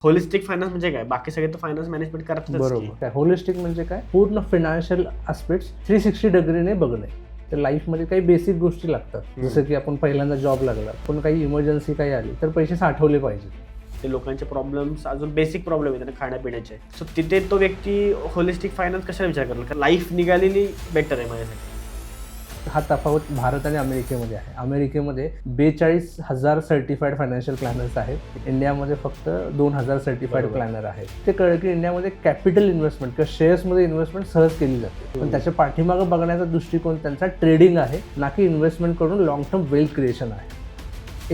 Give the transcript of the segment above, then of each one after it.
Holistic finance म्हणजे काय? बाकी सगळे तर फायनान्स मॅनेजमेंट करतातच की. बरोबर. काय होलिस्टिक म्हणजे काय? पूर्ण फायनान्शियल आस्पेक्ट्स 360 डिग्रीने बघणे. तर लाईफमध्ये काही बेसिक गोष्टी लागतात. जसं की आपण पहिल्यांदा जॉब लागला, पण काही इमर्जन्सी काही आली तर पैसे साठवले पाहिजेत. ते लोकांचे प्रॉब्लेम्स अजून बेसिक प्रॉब्लेम आहेत खाण्यापिण्याचे. सो तिथे तो व्यक्ती होलिस्टिक फायनान्स कशाला विचार करतो? कारण लाईफ निघालेली बेटर आहे माझ्यासाठी. हा तफावत भारत आणि अमेरिकेमध्ये आहे. अमेरिकेमध्ये 42,000 सर्टिफाईड फायनान्शियल प्लॅनर्स आहेत. इंडियामध्ये फक्त 2,000 सर्टिफाईड प्लॅनर आहेत. ते कळलं की इंडियामध्ये कॅपिटल इन्व्हेस्टमेंट किंवा शेअर्समध्ये इन्व्हेस्टमेंट सहज केली जाते. पण त्याच्या पाठीमागं बघण्याचा दृष्टिकोन त्यांचा ट्रेडिंग आहे, ना की इन्व्हेस्टमेंट करून लॉंग टर्म वेल्थ क्रिएशन आहे.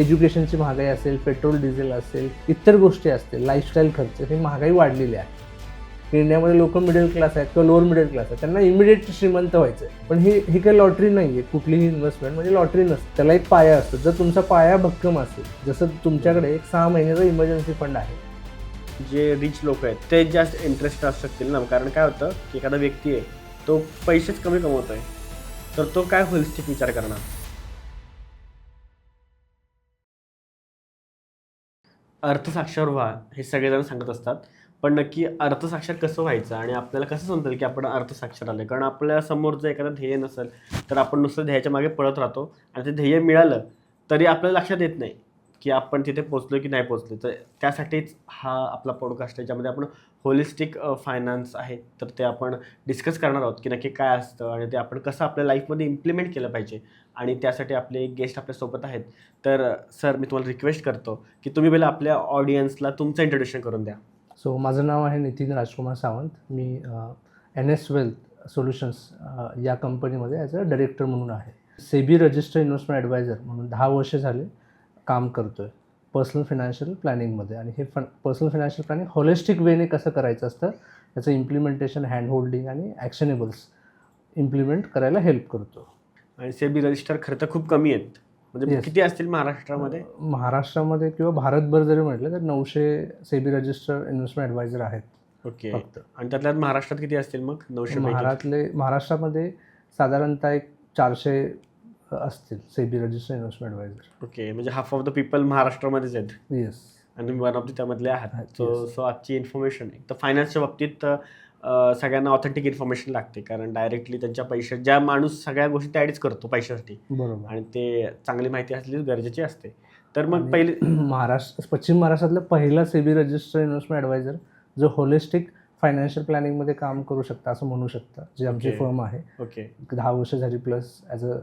एज्युकेशनची महागाई असेल, पेट्रोल डिझेल असेल, इतर गोष्टी असतील, लाईफस्टाईल खर्च, ही महागाई वाढलेली आहे. इंडियामध्ये लोक मिडल क्लास आहेत किंवा लोअर मिडल क्लास आहेत, त्यांना इमिडिएट श्रीमंत व्हायचं आहे. पण ही काही लॉटरी नाही आहे. कुठलीही इन्व्हेस्टमेंट म्हणजे लॉटरी नसते. त्याला एक पाया असतो. जर तुमचा पाया भक्कम असेल, जसं तुमच्याकडे एक 6 महिन्याचा इमर्जन्सी फंड आहे. जे रिच लोक आहेत ते जास्त इंटरेस्ट असू शकतील ना. कारण काय होतं की एखादा व्यक्ती आहे तो पैसेच कमी कमवतोय, तर तो काय होलिस्टिक विचार करणार? अर्थसाक्षर व्हा हे सगळेजण सांगत असतात, पण नक्की अर्थसाक्षर कसं व्हायचं आणि आपल्याला कसं समजेल की आपण अर्थसाक्षर आले? कारण आपल्या समोर जर एखादं ध्येय नसेल तर आपण नुसतं ध्येयाच्या मागे पळत राहतो आणि ते ध्येय मिळालं तरी आपल्याला लक्षात येत नाही की आपण तिथे पोचलो की नाही पोचलो. तर त्यासाठीच हा आपला पॉडकास्ट आहे, ज्यामध्ये आपण होलिस्टिक फायनान्स आहे तर ते आपण डिस्कस करणार आहोत की नक्की काय असतं आणि ते आपण कसं आपल्या लाईफमध्ये इम्प्लिमेंट केलं पाहिजे. आणि त्यासाठी आपले एक गेस्ट आपल्यासोबत आहेत. तर सर, मी तुम्हाला रिक्वेस्ट करतो की तुम्ही पहिला आपल्या ऑडियन्सला तुमचं इंट्रोडक्शन करून द्या. सो माझं नाव आहे नितीन राजकुमार सावंत. मी NS वेल्थ सोल्युशन्स या कंपनीमध्ये ॲज अ डायरेक्टर म्हणून आहे. सेबी रजिस्टर इन्व्हेस्टमेंट ॲडवायझर म्हणून 10 वर्ष झाले काम करतो आहे पर्सनल फायनान्शियल प्लॅनिंगमध्ये. आणि हे पर्सनल फायनान्शियल प्लॅनिंग होलिस्टिक वेने कसं करायचं असतं, त्याचं इम्प्लिमेंटेशन, हँड होल्डिंग आणि ॲक्शनेबल्स इम्प्लिमेंट करायला हेल्प करतो. आणि सेबी रजिस्टर खरं तर खूप कमी आहेत. म्हणजे Yes. किती असतील महाराष्ट्रामध्ये? महाराष्ट्रामध्ये किंवा भारतभर जरी म्हटलं तर 900 सेबी रजिस्टर इन्व्हेस्टमेंट ॲडवायझर आहेत ओके. फक्त. आणि त्यातल्या महाराष्ट्रात किती असतील मग? 900 पैकी? महाराष्ट्रामध्ये साधारणतः एक 400 असतील SEBI register investment adviser. Okay. म्हणजे हाफ ऑफ द पीपल महाराष्ट्रामध्येच आहेत येस. आणि तुम्ही वन ऑफ त्यामधले आहात. Yes. सो आजची इन्फॉर्मेशन एक तर फायनान्सच्या बाबतीत सगळ्यांना ऑथेंटिक इन्फॉर्मेशन लागते. कारण डायरेक्टली त्यांच्या पैसे ज्या माणूस सगळ्या गोष्टी त्याआधीच करतो पैशासाठी, बरोबर. आणि ते चांगली माहिती असली गरजेची असते. तर मग आणि पहिले पश्चिम महाराष्ट्रातला पहिला सेबी रजिस्टर इन्व्हेस्टमेंट ॲडवायझर जो होलिस्टिक फायनान्शियल प्लॅनिंगमध्ये काम करू शकता असं म्हणू शकता, जी आमची Okay. फर्म आहे. ओके. 10 वर्ष झाली plus as a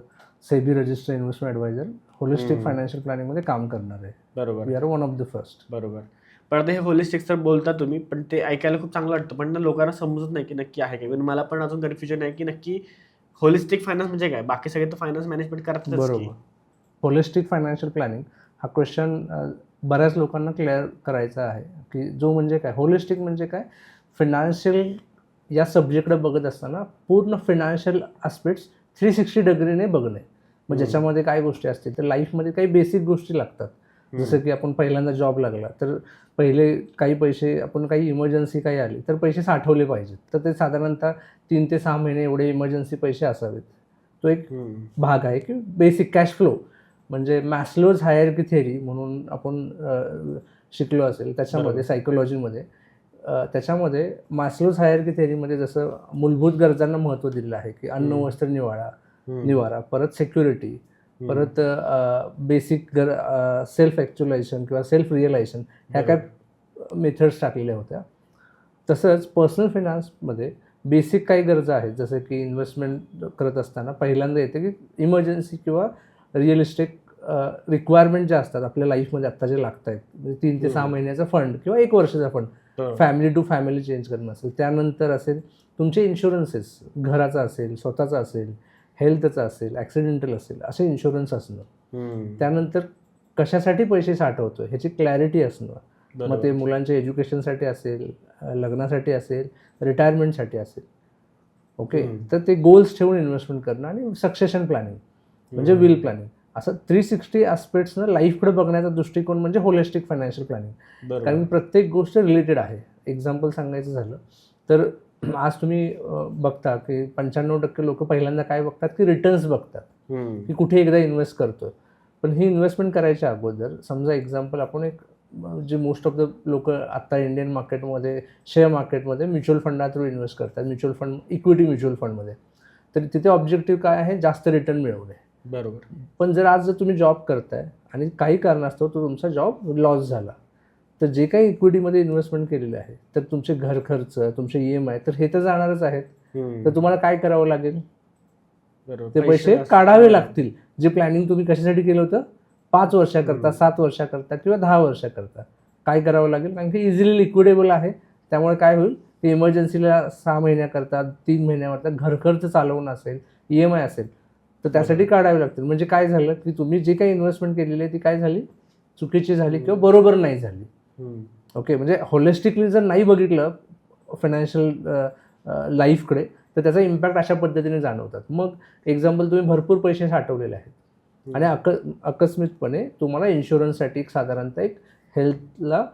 SEBI register investment adviser holistic financial प्लॅनिंगमध्ये काम करणार आहे. बरोबर. We are one of the first. बरोबर. पण आता हे होलिस्टिक तर बोलता तुम्ही, पण ते ऐकायला खूप चांगलं वाटतं, पण ना लोकांना समजत नाही की नक्की आहे काय. इव्हन मला पण अजून कन्फ्युजन आहे की नक्की होलिस्टिक फायनान्स म्हणजे काय? बाकी सगळे तर फायनान्स मॅनेजमेंट करतातच की. बरोबर. होलिस्टिक फायनान्शियल प्लॅनिंग हा क्वेश्चन बऱ्याच लोकांना क्लिअर करायचा आहे की जो म्हणजे काय, होलिस्टिक म्हणजे काय. फायनान्शियल या सब्जेक्टकडे बघत असताना पूर्ण फायनान्शियल आस्पेक्ट्स 360 डिग्रीने बघणे. मग ज्याच्यामध्ये काय गोष्टी असतील तर लाईफमध्ये काही बेसिक गोष्टी लागतात. जसं की आपण पहिल्यांदा जॉब लागला तर पहिले काही पैसे, आपण काही इमर्जन्सी काही आली तर पैसे साठवले पाहिजेत. तर ते साधारणतः 3 ते 6 महिने एवढे इमर्जन्सी पैसे असावेत. तो एक भाग आहे की बेसिक कॅश फ्लो म्हणजे मॅस्लोज हायरार्की थिअरी म्हणून आपण शिकलो असेल त्याच्यामध्ये, सायकोलॉजीमध्ये. त्याच्यामध्ये मॅस्लोज हायरार्की थिअरीमध्ये जसं मूलभूत गरजांना महत्त्व दिलेलं आहे की अन्न, वस्त्र, निवारा, परत सिक्युरिटी, परत बेसिक सेल्फ ॲक्च्युलायझेशन किंवा सेल्फ रिअलायझेशन, ह्या काय मेथड्स टाकलेल्या होत्या. तसंच पर्सनल फायनान्समध्ये बेसिक काही गरजा आहेत, जसं की इन्व्हेस्टमेंट करत असताना पहिल्यांदा येते की इमर्जन्सी किंवा रिअलिस्टिक रिक्वायरमेंट ज्या असतात आपल्या लाईफमध्ये आत्ता जे लागत आहेत, म्हणजे 3 ते 6 महिन्याचा फंड किंवा 1 वर्षाचा fund, family to family change करणं असेल. त्यानंतर असेल तुमचे इन्शुरन्सेस, घराचा असेल, स्वतःचा असेल, हेल्थचा असेल, ॲक्सिडेंटल असेल, असे इन्शुरन्स असणं. त्यानंतर कशासाठी पैसे साठवतो ह्याची क्लॅरिटी असणं. मग ते मुलांच्या एज्युकेशनसाठी असेल, लग्नासाठी असेल, रिटायरमेंटसाठी असेल. ओके. तर ते गोल्स ठेवून इन्व्हेस्टमेंट करणं आणि सक्सेशन प्लॅनिंग म्हणजे विल प्लॅनिंग, असं 360 ॲस्पेक्ट्सनं लाईफकडे बघण्याचा दृष्टिकोन म्हणजे होलिस्टिक फायनान्शियल प्लॅनिंग. कारण प्रत्येक गोष्ट रिलेटेड आहे. एक्झाम्पल सांगायचं झालं तर आज तुम्ही बघता की 95% लोक पहिल्यांदा काय बघतात की रिटर्न्स बघतात, की कुठे एकदा इन्व्हेस्ट करतोय. पण ही इन्व्हेस्टमेंट करायच्या अगोदर समजा एक्झाम्पल आपण एक जे मोस्ट ऑफ द लोक आत्ता इंडियन मार्केटमध्ये शेअर मार्केटमध्ये म्युच्युअल फंडा थ्रू इन्व्हेस्ट करतात, म्युच्युअल फंड इक्विटी म्युच्युअल फंडमध्ये. तर तिथे ऑब्जेक्टिव्ह काय आहे, जास्त रिटर्न मिळवणे. बरोबर. पण जर तुम्ही जॉब करताय आणि काही कारणास्तव तो तुमचा जॉब लॉस झाला, तर जे काही इक्विटीमध्ये इन्व्हेस्टमेंट केलेले आहे तर तुमचे घर खर्च, तुमचे EMI तर हे तर जाणारच आहेत. तर तुम्हाला काय करावं लागेल, ते पैसे काढावे लागतील. जे प्लॅनिंग तुम्ही कशासाठी केलं होतं, 5 वर्षाकरता, 7 वर्षाकरता किंवा 10 वर्षाकरता काय करावं लागेल, कारण की इझिली लिक्विडेबल आहे. त्यामुळे काय होईल, ते इमर्जन्सीला 6 महिन्याकरता, 3 महिन्याकरता घर खर्च चालवणं असेल, EMI असेल, तर त्यासाठी काढावे लागतील. म्हणजे काय झालं की तुम्ही जे काही इन्व्हेस्टमेंट केलेली आहे ती काय झाली, चुकीची झाली किंवा बरोबर नाही झाली. ओके, म्हणजे होलिस्टिकली जर नाही बघितलं फायनान्शियल लाईफकडे, तर त्याचा इम्पॅक्ट अशा पद्धतीने जाणवतात. मग एक्झाम्पल, तुम्ही भरपूर पैसे साठवलेले आहेत आणि अकस्मितपणे तुम्हाला इन्शुरन्ससाठी साधारणतः एक हेल्थला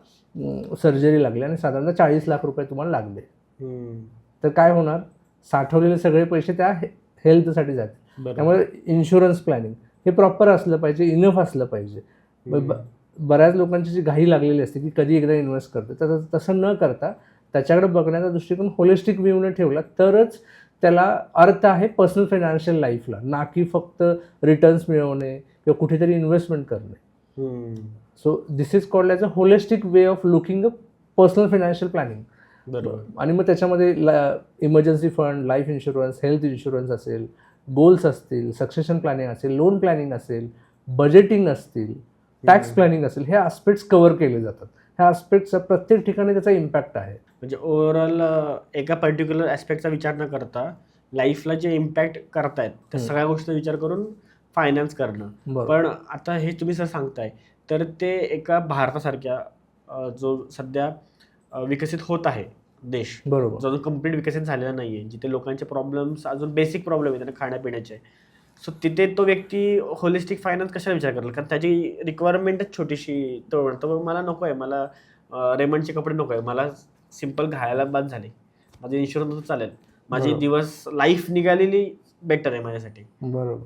सर्जरी लागली आणि साधारणतः 40 लाख रुपये तुम्हाला लागले. तर काय होणार, साठवलेले सगळे पैसे त्या हेल्थसाठी जातील. त्यामुळे इन्शुरन्स प्लॅनिंग हे प्रॉपर असलं पाहिजे, इनफ असलं पाहिजे. बऱ्याच लोकांची जी घाई लागलेली असते की कधी एकदा इन्व्हेस्ट करते, तर तसं न करता त्याच्याकडे बघण्याचा दृष्टिकोन होलिस्टिक व्ह्यूने ठेवला तरच त्याला अर्थ आहे पर्सनल फायनान्शियल लाईफला, ना की फक्त रिटर्न्स मिळवणे किंवा कुठेतरी इन्व्हेस्टमेंट करणे. So this is called as a holistic way of looking a personal financial planning. बरोबर. आणि मग त्याच्यामध्ये emergency fund, life insurance, health insurance असेल, गोल्स असतील, सक्सेशन प्लॅनिंग असेल, लोन प्लॅनिंग असेल, बजेटिंग असतील, टॅक्स प्लॅनिंग असेल, हे आस्पेक्ट्स कव्हर केले जातात. ह्या आस्पेक्टचा प्रत्येक ठिकाणी त्याचा इम्पॅक्ट आहे. म्हणजे ओव्हरऑल एका पर्टिक्युलर ॲस्पेक्टचा विचार न करता लाईफला जे इम्पॅक्ट करतायत त्या सगळ्या गोष्टी विचार करून फायनान्स करणं. पण आता हे तुम्ही सर सांगताय, तर ते एका भारतासारख्या जो सध्या विकसित होत आहे देश, बरोबर, जो अजून कम्प्लीट विकसित झालेला नाही आहे, जिथे लोकांचे प्रॉब्लेम्स अजून बेसिक प्रॉब्लेम आहेत त्यांना खाण्यापिण्याचे, सो तिथे तो व्यक्ती होलिस्टिक फायनान्स कशाला विचार करेल, कारण त्याची रिक्वायरमेंटच छोटीशी. तो मला नको आहे, मला रेमंडचे कपडे नको आहे, मला सिम्पल घालायला बाद झाले, माझे इन्शुरन्स चालेल, माझी दिवस लाईफ निघालेली बेटर आहे माझ्यासाठी. बरोबर.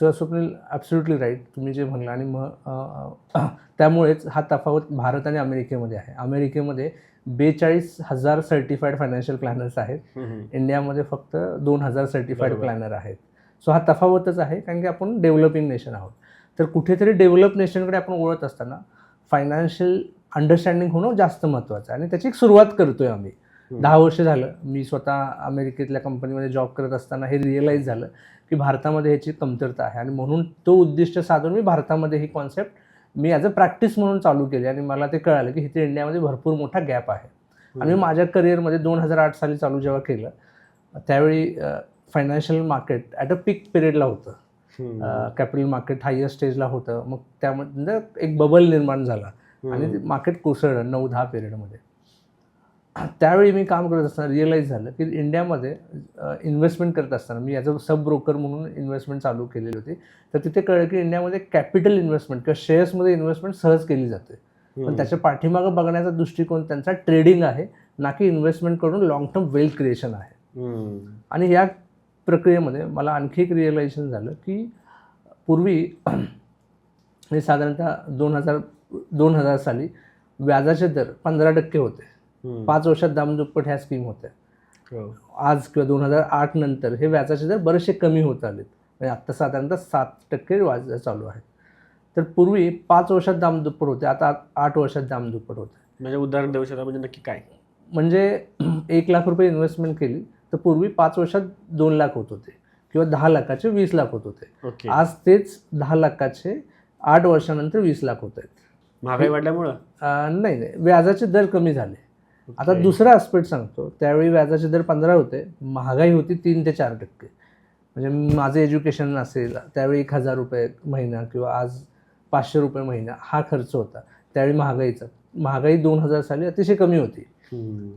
सो स्वप्नील, ॲब्सोल्युटली राईट तुम्ही जे म्हणलं. आणि मग त्यामुळेच हा तफावत भारत आणि अमेरिकेमध्ये आहे. अमेरिकेमध्ये 42,000 सर्टिफाईड फायनान्शियल प्लॅनर्स आहेत, इंडियामध्ये फक्त 2,000 सर्टिफाईड प्लॅनर आहेत. सो हा तफावतच आहे, कारण की आपण डेव्हलपिंग नेशन आहोत. तर कुठेतरी डेव्हलप नेशनकडे आपण ओळख असताना फायनान्शियल अंडरस्टँडिंग होणं जास्त महत्त्वाचं आहे आणि त्याची एक सुरुवात करतोय आम्ही. 10 वर्ष झालं मी स्वतः अमेरिकेतल्या कंपनीमध्ये जॉब करत असताना हे रिअलाईज झालं की भारतामध्ये ह्याची कमतरता आहे आणि म्हणून तो उद्दिष्ट साधून मी भारतामध्ये ही कॉन्सेप्ट मी ॲज अ प्रॅक्टिस म्हणून चालू केली आणि मला ते कळालं की इथे इंडियामध्ये भरपूर मोठा गॅप आहे. आणि मी माझ्या करिअरमध्ये 2008 साली चालू जेव्हा केलं, त्यावेळी financial market at a peak पिरियडला होतं, कॅपिटल मार्केट हायर स्टेजला होतं. मग त्यामध्ये एक बबल निर्माण झाला आणि मार्केट कोसळलं 9-10 पिरियडमध्ये. त्यावेळी मी काम करत असताना रिअलाईज झालं की इंडियामध्ये इन्व्हेस्टमेंट करत असताना मी ॲज अ सब ब्रोकर म्हणून इन्व्हेस्टमेंट चालू केलेली होती. तर तिथे कळलं की इंडियामध्ये कॅपिटल इन्व्हेस्टमेंट किंवा शेअर्समध्ये इन्व्हेस्टमेंट सहज केली जाते, पण त्याच्या पाठीमागं बघण्याचा दृष्टिकोन त्यांचा ट्रेडिंग आहे, ना की इन्व्हेस्टमेंट करून लॉंग टर्म वेल्थ क्रिएशन आहे. आणि या प्रक्रियेमध्ये मला आणखी एक रिअलायझेशन झालं की पूर्वी हे साधारणतः 2000 साली व्याजाचे दर 15% होते. 5 वर्षात दामदुप्पट ह्या स्कीम होत्या. आज किंवा 2008 नंतर हे व्याजाचे दर बरेचसे कमी होत आलेत. म्हणजे आत्ता साधारणतः 7% व्याज चालू आहे. तर पूर्वी 5 वर्षात दामदुप्पट होते, आता 8 वर्षात दामदुप्पट होते. म्हणजे उदाहरण देऊ शकता, म्हणजे नक्की काय? म्हणजे 1 लाख रुपये इन्व्हेस्टमेंट केली तर पूर्वी 5 वर्षात 2 लाख होत होते किंवा 10 लाखाचे 20 लाख होत होते. आज तेच 10 लाखाचे 8 वर्षानंतर 20 लाख होत आहेत. महागाई वाढल्यामुळं? नाही, व्याजाचे दर कमी झाले. आता दुसरा आस्पेक्ट सांगतो. त्यावेळी व्याजाचे दर 15 होते, महागाई होती 3 ते 4%. म्हणजे माझं एज्युकेशन असेल त्यावेळी 1,000 रुपये महिना किंवा आज 500 रुपये महिना हा खर्च होता. त्यावेळी महागाई 2000 साली अतिशय कमी होती.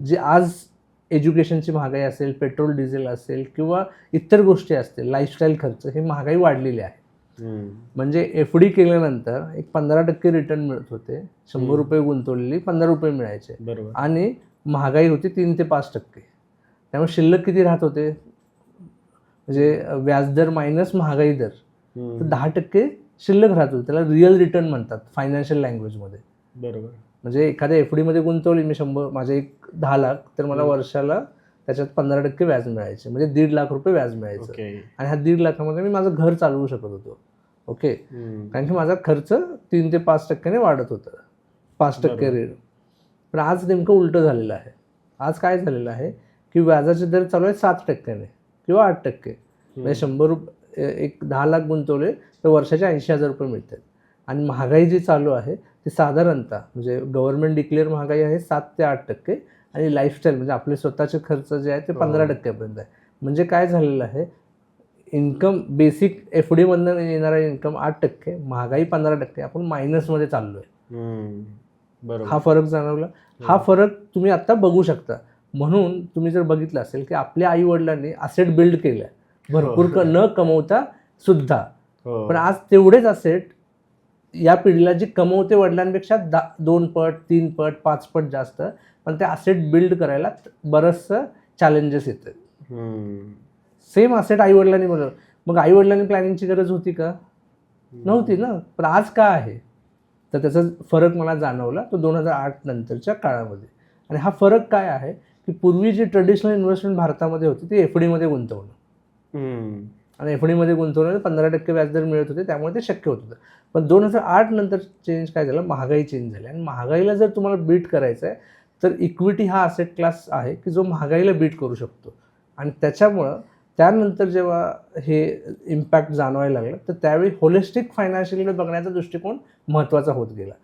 जी आज एज्युकेशनची महागाई असेल, पेट्रोल डिझेल असेल किंवा इतर गोष्टी असतील, लाईफस्टाईल खर्च, हे महागाई वाढलेली आहे. म्हणजे FD केल्यानंतर एक 15% रिटर्न मिळत होते. 100 रुपये गुंतवलेली 15 रुपये मिळायचे. बरोबर. आणि महागाई होती 3 ते 5%. त्यामुळे शिल्लक किती राहत होते, म्हणजे व्याजदर मायनस महागाई दर, तर 10% शिल्लक राहत होते. त्याला रिअल रिटर्न म्हणतात फायनान्शियल लँग्वेजमध्ये. बरोबर. म्हणजे एखाद्या एफ डीमध्ये गुंतवली मी माझे एक 10 लाख, तर मला वर्षाला त्याच्यात 15% व्याज मिळायचे, म्हणजे 1.5 लाख रुपये व्याज मिळायचं. आणि हा 1.5 लाखामध्ये मी माझं घर चालवू शकत होतो. ओके, कारण की माझा खर्च 3 ते 5% वाढत होता, 5% रेट. पण आज नेमकं उलटं झालेलं आहे. आज काय झालेलं आहे की व्याजाचे दर चालू आहे 7% किंवा 8%. म्हणजे 100 एक 10 लाख गुंतवले तर वर्षाचे 80,000 रुपये मिळतात. आणि महागाई जी चालू आहे ती साधारणतः म्हणजे गव्हर्नमेंट डिक्लेअर महागाई आहे 7 ते 8%, आणि लाईफस्टाईल म्हणजे आपले स्वतःचे खर्च जे आहे ते 15%पर्यंत आहे. म्हणजे काय झालेलं आहे, इन्कम बेसिक एफ डीमधनं येणारा इन्कम 8%, महागाई 15%, आपण मायनसमध्ये चाललो आहे. हा फरक जाणवला. हा फरक तुम्ही आता बघू शकता. म्हणून तुम्ही जर बघितलं असेल की आपल्या आई वडिलांनी असेट बिल्ड केलं भरपूर न कमवता सुद्धा, पण आज तेवढेच असेट या पिढीला जी कमवते वडिलांपेक्षा 2 पट 3 पट 5 पट जास्त, पण ते असेट बिल्ड करायला बरंचसं चॅलेंजेस येतात. सेम असेट आई वडिलांनी बनवलं, मग आई वडिलांनी प्लॅनिंगची गरज होती का? नव्हती ना. पण आज का आहे, तर त्याचा फरक मला जाणवला तो 2008 नंतरच्या काळामध्ये. आणि हा फरक काय आहे की पूर्वी जी ट्रेडिशनल इन्व्हेस्टमेंट भारतामध्ये होती ती एफ डीमध्ये गुंतवणं, आणि एफ डीमध्ये गुंतवण्याला 15% व्याजदर मिळत होते, त्यामुळे ते शक्य होत होतं. पण 2008 नंतर चेंज काय झालं, महागाई चेंज झाली. आणि महागाईला जर तुम्हाला बीट करायचं आहे तर इक्विटी हा असेट क्लास आहे की जो महागाईला बीट करू शकतो. आणि त्याच्यामुळं त्यानंतर जेव्हा हे इम्पॅक्ट जाणवायला लागलं तर त्यावेळी होलिस्टिक फायनान्शियलकडे बघण्याचा दृष्टिकोन महत्त्वाचा होत गेला.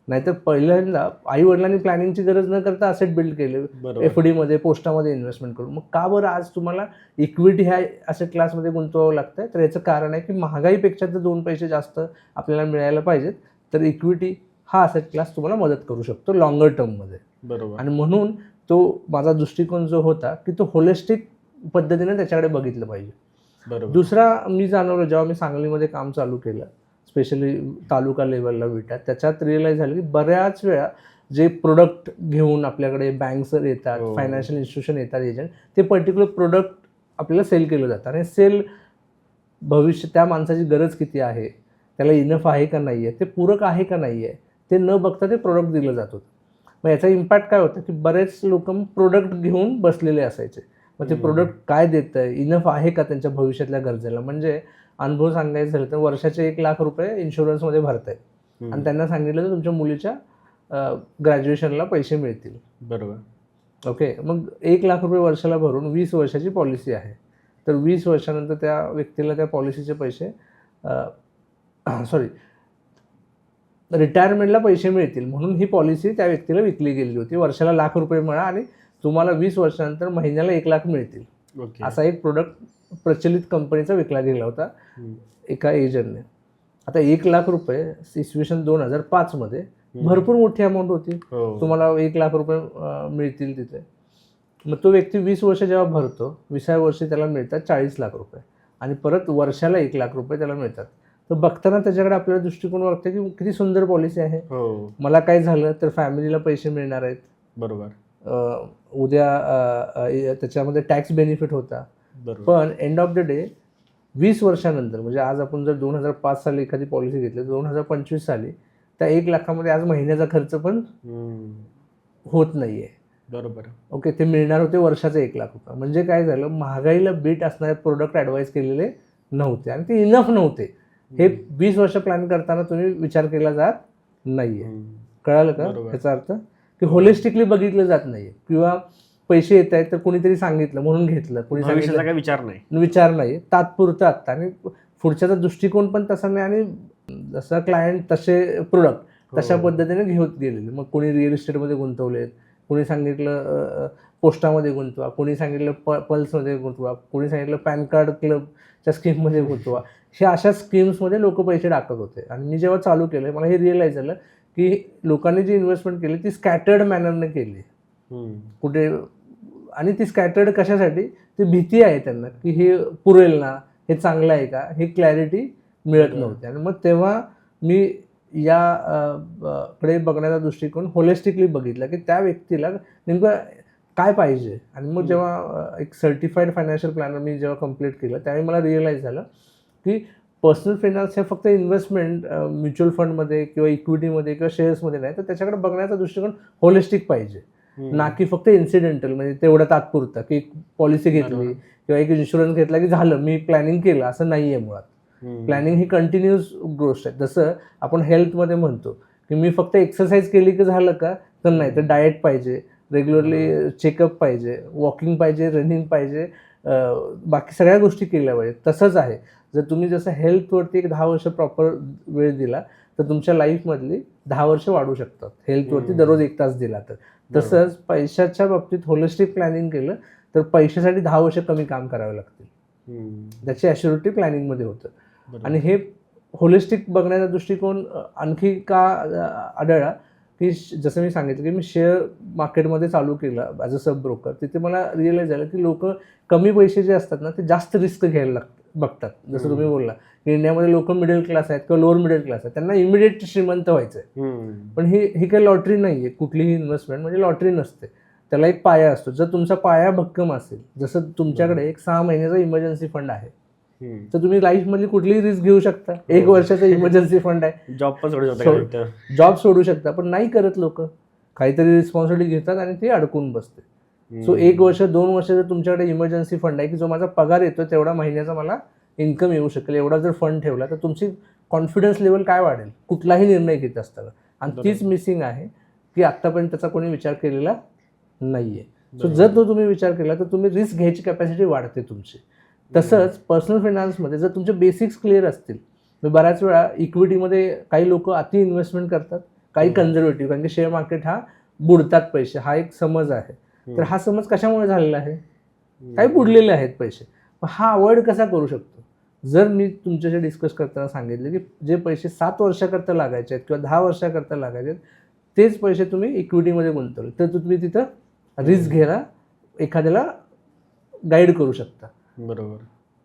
नाहीतर पहिल्यांदा आई वडिलांनी प्लॅनिंगची गरज न करता असेट बिल्ड केले एफ डीमध्ये, पोस्टामध्ये इन्व्हेस्टमेंट करून. मग का बरं आज तुम्हाला इक्विटी ह्या असेट क्लासमध्ये गुंतवावं लागतंय? तर याचं कारण आहे की महागाईपेक्षा जर 2 पैसे जास्त आपल्याला मिळायला पाहिजेत तर इक्विटी हा असेट क्लास तुम्हाला मदत करू शकतो लॉंगर टर्ममध्ये. आणि म्हणून तो माझा दृष्टिकोन जो होता की तो होलिस्टिक पद्धतीने त्याच्याकडे बघितलं पाहिजे. दुसरा मी जाणवलं जेव्हा मी सांगलीमध्ये काम चालू केलं, स्पेशली तालुका लेवलला विटा, त्याच्यात रिअलाईज झालं की बऱ्याच वेळा जे प्रोडक्ट घेऊन आपल्याकडे बँक्स येतात, फायनान्शियल इन्स्टिट्यूशन येतात, एजंट, ते पर्टिक्युलर प्रोडक्ट आपल्याला सेल केलं जातं. आणि सेल भविष्य त्या माणसाची गरज किती आहे, त्याला इनफ आहे का नाही आहे, ते पूरक आहे का नाही आहे, ते न बघता ते प्रोडक्ट दिलं जात होतं. मग याचा इम्पॅक्ट काय होतं की बरेच लोक प्रोडक्ट घेऊन बसलेले असायचे. मग ते प्रोडक्ट काय देतं आहे, इनफ आहे का त्यांच्या भविष्यातल्या गरजेला. म्हणजे अनुभव सांगायचं झालं तर वर्षाचे 1 लाख रुपये इन्शुरन्समध्ये भरतायत, आणि त्यांना सांगितलं तर तुमच्या मुलीच्या ग्रॅज्युएशनला पैसे मिळतील. बरोबर. ओके, मग 1 लाख रुपये वर्षाला भरून 20 वर्षाची पॉलिसी आहे. तर 20 वर्षानंतर त्या व्यक्तीला त्या पॉलिसीचे पैसे रिटायरमेंटला पैसे मिळतील म्हणून ही पॉलिसी त्या व्यक्तीला विकली गेली होती. वर्षाला 1 लाख रुपये मिळा आणि तुम्हाला 20 वर्षानंतर महिन्याला 1 लाख मिळतील, असा एक प्रोडक्ट प्रचलित कंपनीचा विकला गेला होता एका एजंटने. आता 1 लाख रुपये इसवी सन 2005 मध्ये भरपूर मोठी अमाऊंट होती. तुम्हाला 1 लाख रुपये मिळतील तिथे. मग तो व्यक्ती 20 वर्ष जेव्हा भरतो, 20व्या वर्षी त्याला मिळतात 40 लाख रुपये, आणि परत वर्षाला 1 लाख रुपये त्याला मिळतात. तर बघताना त्याच्याकडे आपल्याला दृष्टिकोन वाटतं की किती सुंदर पॉलिसी आहे. मला काय झालं तर फॅमिलीला पैसे मिळणार आहेत. बरोबर. उद्या त्याच्यामध्ये टॅक्स बेनिफिट होता. पण एंड ऑफ द डे 20 वर्षानंतर, म्हणजे आज आपण जर 2005 साली एखादी पॉलिसी घेतली, 2025 साली त्या 1 लाखामध्ये आज महिन्याचा खर्च पण होत नाहीये. बरोबर. ओके, ते मिळणार होते वर्षाचे 1 लाख रुपये. म्हणजे काय झालं, महागाईला बीट असणारे प्रोडक्ट ॲडवाईस केलेले नव्हते आणि ते इनफ नव्हते. हे 20 वर्ष प्लॅन करताना तुम्ही विचार केला जात नाहीये. कळालं का याचा अर्थ? की होलिस्टिकली बघितलं जात नाहीये, किंवा पैसे येत आहेत तर कुणीतरी सांगितलं म्हणून घेतलं, कुणी सांगितलं काय विचार नाही, तात्पुरतं आत्ता. आणि पुढच्याचा दृष्टिकोन पण तसा नाही, आणि जसा क्लायंट तसे प्रोडक्ट तशा पद्धतीने घेत गेलेले. मग कोणी रिअल इस्टेटमध्ये गुंतवलेत, कोणी सांगितलं पोस्टामध्ये गुंतवा, कोणी सांगितलं पल्समध्ये गुंतवा, कोणी सांगितलं पॅन कार्ड क्लबच्या स्कीममध्ये गुंतवा. ह्या अशा स्कीम्समध्ये लोक पैसे टाकत होते. आणि मी जेव्हा चालू केलं मला हे रिअलाईज झालं की लोकांनी जी इन्व्हेस्टमेंट केली ती स्कॅटर्ड मॅनरने केली कुठे. आणि ती स्कॅटर्ड कशासाठी, ती भीती आहे त्यांना की हे पुरेल ना, हे चांगलं आहे का, हे क्लॅरिटी मिळत नव्हती. आणि मग तेव्हा मी कडे बघण्याचा दृष्टिकोन होलिस्टिकली बघितला की त्या व्यक्तीला नेमकं काय पाहिजे. आणि मग जेव्हा एक सर्टिफाईड फायनान्शियल प्लॅनर मी जेव्हा कंप्लीट केलं त्यावेळी मला रिअलाईज झालं की पर्सनल फायनान्स हे फक्त इन्व्हेस्टमेंट म्युच्युअल फंडमध्ये किंवा इक्विटीमध्ये किंवा शेअर्समध्ये नाही, तर त्याच्याकडे बघण्याचा दृष्टिकोन होलिस्टिक पाहिजे, ना की फक्त इन्सिडेंटल, म्हणजे तेवढं तात्पुरतं की पॉलिसी घेतली किंवा एक इन्शुरन्स घेतला की झालं मी प्लॅनिंग केलं, असं नाही आहे मुळात. प्लॅनिंग ही कंटिन्युअस गोष्ट आहे. जसं आपण हेल्थमध्ये म्हणतो की मी फक्त एक्सरसाइज केली की झालं का, तर नाही, तर डाएट पाहिजे, रेग्युलरली चेकअप पाहिजे, वॉकिंग पाहिजे, रनिंग पाहिजे, बाकी सगळ्या गोष्टी केल्या पाहिजेत. तसंच आहे, जर तुम्ही जसं हेल्थवरती एक 10 वर्ष प्रॉपर वेळ दिला तर तुमच्या लाईफमधली 10 वर्ष वाढू शकतात. हेल्थवरती दररोज 1 तास दिला तर. तसंच पैशाच्या बाबतीत होलिस्टिक प्लॅनिंग केलं तर पैशासाठी 10 वर्ष कमी काम करावे लागतील. त्याची ॲश्युरिटी प्लॅनिंगमध्ये होतं. आणि हे होलिस्टिक बघण्याचा दृष्टिकोन आणखी का आढळला की जसं मी सांगितलं की मी शेअर मार्केटमध्ये चालू केलं ॲज अ सब ब्रोकर. तिथे मला रिअलाईज झालं की लोक कमी पैसे जे असतात ना, ते जास्त रिस्क घ्यायला बघतात. जसं तुम्ही बोलला की इंडियामध्ये लोक मिडल क्लास आहेत किंवा लोअर मिडल क्लास आहेत, त्यांना इमिडिएट श्रीमंत व्हायचं आहे. पण ही काही लॉटरी नाही आहे. कुठलीही इन्व्हेस्टमेंट म्हणजे लॉटरी नसते, त्याला एक पाया असतो. जर तुमचा पाया भक्कम असेल, जसं तुमच्याकडे एक 6 महिन्याचा इमर्जन्सी फंड आहे, तर तुम्ही लाईफमधली कुठलीही रिस्क घेऊ शकता. 1 वर्षाचा इमर्जन्सी फंड आहे, जॉब पण सोडू शकता, जॉब सोडू शकता. पण नाही करत लोक, काहीतरी रिस्पॉन्सिबिलिटी घेतात आणि ते अडकून बसते. सो 1 वर्ष 2 वर्ष जर तुमच्याकडे इमर्जन्सी फंड आहे की जो माझा पगार येतो तेवढा महिन्याचा मला इन्कम येऊ शकेल, एवढा जर फंड ठेवला, तर तुमची कॉन्फिडन्स लेवल काय वाढेल कुठलाही निर्णय घेत असताना. आणि तीच मिसिंग आहे की आत्तापर्यंत त्याचा कोणी विचार केलेला नाही आहे. सो जर तो तुम्ही विचार केला तर तुम्ही रिस्क घ्यायची कॅपॅसिटी वाढते तुमची. तसंच पर्सनल फायनान्समध्ये जर तुमचे बेसिक्स क्लिअर असतील, बऱ्याच वेळा इक्विटीमध्ये काही लोक अति इन्व्हेस्टमेंट करतात, काही कन्झर्वेटिव्ह, कारण की शेअर मार्केट हा बुडतात पैसे, हा एक समज आहे. तर हा समज कशामुळे झालेला आहे, काही बुडलेले आहेत पैसे. पण हा अवॉइड कसा करू शकतो? जर मी तुमच्याशी डिस्कस करताना सांगितले की जे पैसे 7 वर्षाकरता लागायचे आहेत किंवा 10 वर्षाकरता लागायचे आहेत, तेच पैसे तुम्ही इक्विटीमध्ये गुंतवले तर तुम्ही तिथं रिस्क घ्यायला एखाद्याला गाईड करू शकता. बरोबर.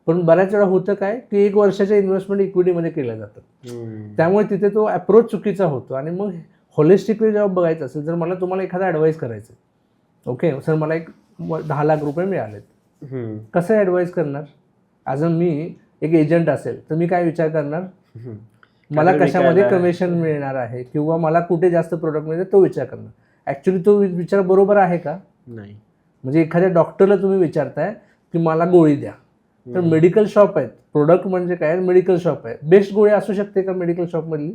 पण बऱ्याच वेळा होतं काय की 1 वर्षाच्या इन्व्हेस्टमेंट इक्विटीमध्ये केल्या जातात, त्यामुळे तिथे तो अप्रोच चुकीचा होतो. आणि मग होलिस्टिकली जेव्हा बघायचं असेल, जर मला तुम्हाला एखादा ॲडवाईस करायचं, ओके सर मला एक 10 लाख रुपये मिळालेत, कसं ॲडवाईस करणार? ॲज अ मी एक एजंट असेल तर मी काय विचार करणार, मला कशामध्ये कमिशन मिळणार आहे किंवा मला कुठे जास्त प्रोडक्ट मिळते तो विचार करणार. ॲक्च्युली तो विचार बरोबर आहे का? नाही. म्हणजे एखाद्या डॉक्टरला तुम्ही विचारताय की मला गोळी द्या, तर मेडिकल शॉप आहेत, प्रोडक्ट म्हणजे काय, मेडिकल शॉप आहे, बेस्ट गोळी असू शकते का मेडिकल शॉपमधली?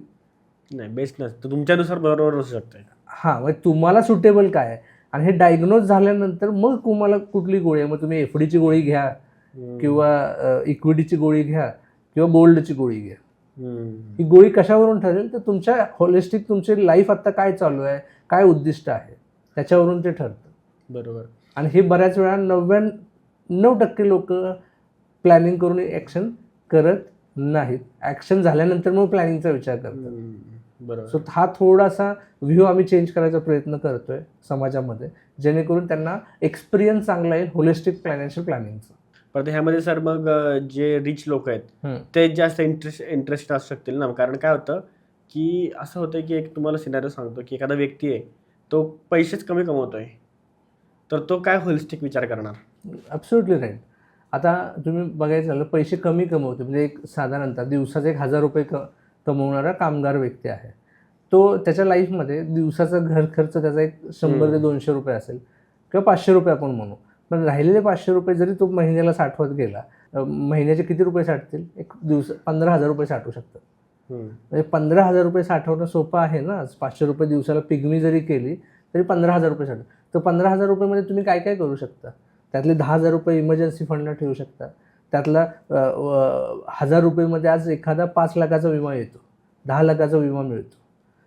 नाही, बेस्ट नसतं, तुमच्यानुसार बरोबर असू शकते. हां, म्हणजे तुम्हाला सुटेबल काय आहे, आणि हे डायग्नोज झाल्यानंतर मग तुम्हाला कुठली गोळी आहे, मग तुम्ही एफडीची गोळी घ्या किंवा इक्विटीची गोळी घ्या किंवा गोल्डची गोळी घ्या. ही गोळी कशावरून ठरेल, तर तुमच्या होलिस्टिक तुमची लाईफ आत्ता काय चालू आहे, काय उद्दिष्ट आहे, त्याच्यावरून ते ठरतं. बरोबर. आणि हे बऱ्याच वेळा 99% लोक प्लॅनिंग करून ॲक्शन करत नाहीत. ॲक्शन झाल्यानंतर मग प्लॅनिंगचा विचार करतात. बरोबर. सो हा थोडासा व्ह्यू आम्ही चेंज करायचा प्रयत्न करतोय समाजामध्ये, जेणेकरून त्यांना एक्सपिरियन्स चांगला येईल होलिस्टिक फायनान्शियल प्लॅनिंगचा. पण ह्यामध्ये सर मग जे रिच लोक आहेत ते जास्त इंटरेस्ट असू शकतील ना, कारण काय होतं की असं होतं की एक तुम्हाला सिनारिओ सांगतो की एखादा व्यक्ती आहे, तो पैसेच कमी कमवतोय, तर तो काय होलिस्टिक विचार करणार? Absolutely right. आता तुम्ही बघायचं झालं, पैसे कमी कमवतो म्हणजे एक साधारणतः दिवसाचे 1000 रुपये कमवणारा कामगार व्यक्ती आहे, तो त्याच्या लाईफमध्ये दिवसाचा घर खर्च त्याचा एक 100 ते 200 रुपये असेल किंवा 500 रुपये आपण म्हणू. पण राहिलेले 500 रुपये जरी तो महिन्याला साठवत गेला, महिन्याचे किती रुपये साठतील? एक 15,000 रुपये साठवू शकतात. म्हणजे 15,000 रुपये साठवणं सोपं आहे ना. 500 रुपये दिवसाला पिगमी जरी केली तरी 15,000 रुपये साठव. तर 15,000 रुपयेमध्ये तुम्ही काय काय करू शकता? त्यातले 10,000 रुपये इमर्जन्सी फंडला ठेवू शकता. त्यातला 1,000 रुपयेमध्ये आज एखादा 5 लाखाचा विमा येतो, 10 लाखाचा विमा मिळतो,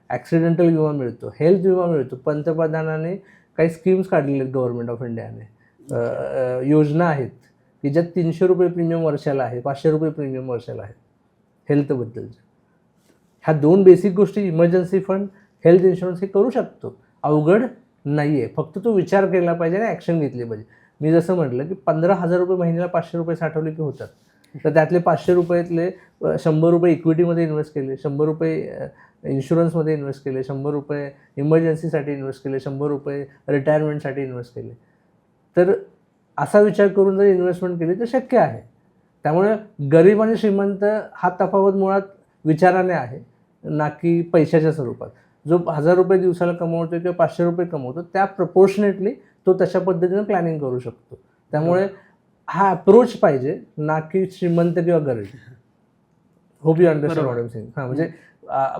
ॲक्सिडेंटल विमा मिळतो, हेल्थ विमा मिळतो. पंतप्रधानाने काही स्कीम्स काढलेले आहेत गव्हर्नमेंट ऑफ इंडियाने, योजना आहेत की ज्यात 300 रुपये प्रीमियम वर्षाला आहे, 500 रुपये प्रीमियम वर्षाला आहे हेल्थबद्दलच्या. ह्या 2 बेसिक गोष्टी, इमर्जन्सी फंड, हेल्थ इन्शुरन्स, हे करू शकतो. अवघड नाही आहे, फक्त तो विचार केला पाहिजे आणि ॲक्शन घेतली पाहिजे. मी जसं म्हटलं की 15,000 रुपये महिन्याला 500 रुपये साठवले की होतात. तर त्यातले 500 रुपयातले 100 रुपये इक्विटीमध्ये इन्व्हेस्ट केले, 100 रुपये इन्शुरन्समध्ये इन्व्हेस्ट केले, 100 रुपये इमर्जन्सीसाठी इन्व्हेस्ट केले, 100 रुपये रिटायरमेंटसाठी इन्व्हेस्ट केले. तर असा विचार करून जर इन्व्हेस्टमेंट केली तर शक्य आहे. त्यामुळे गरीब आणि श्रीमंत हा तफावत मुळात विचाराने आहे, ना की पैशाच्या स्वरूपात. जो 1000 रुपये दिवसाला कमवतो किंवा 500 रुपये कमवतो, त्या प्रपोर्शनेटली तो तशा पद्धतीनं प्लॅनिंग करू शकतो. त्यामुळे हा अप्रोच पाहिजे, ना की श्रीमंत किंवा गरीब. Hope you understand what I am saying. हां, म्हणजे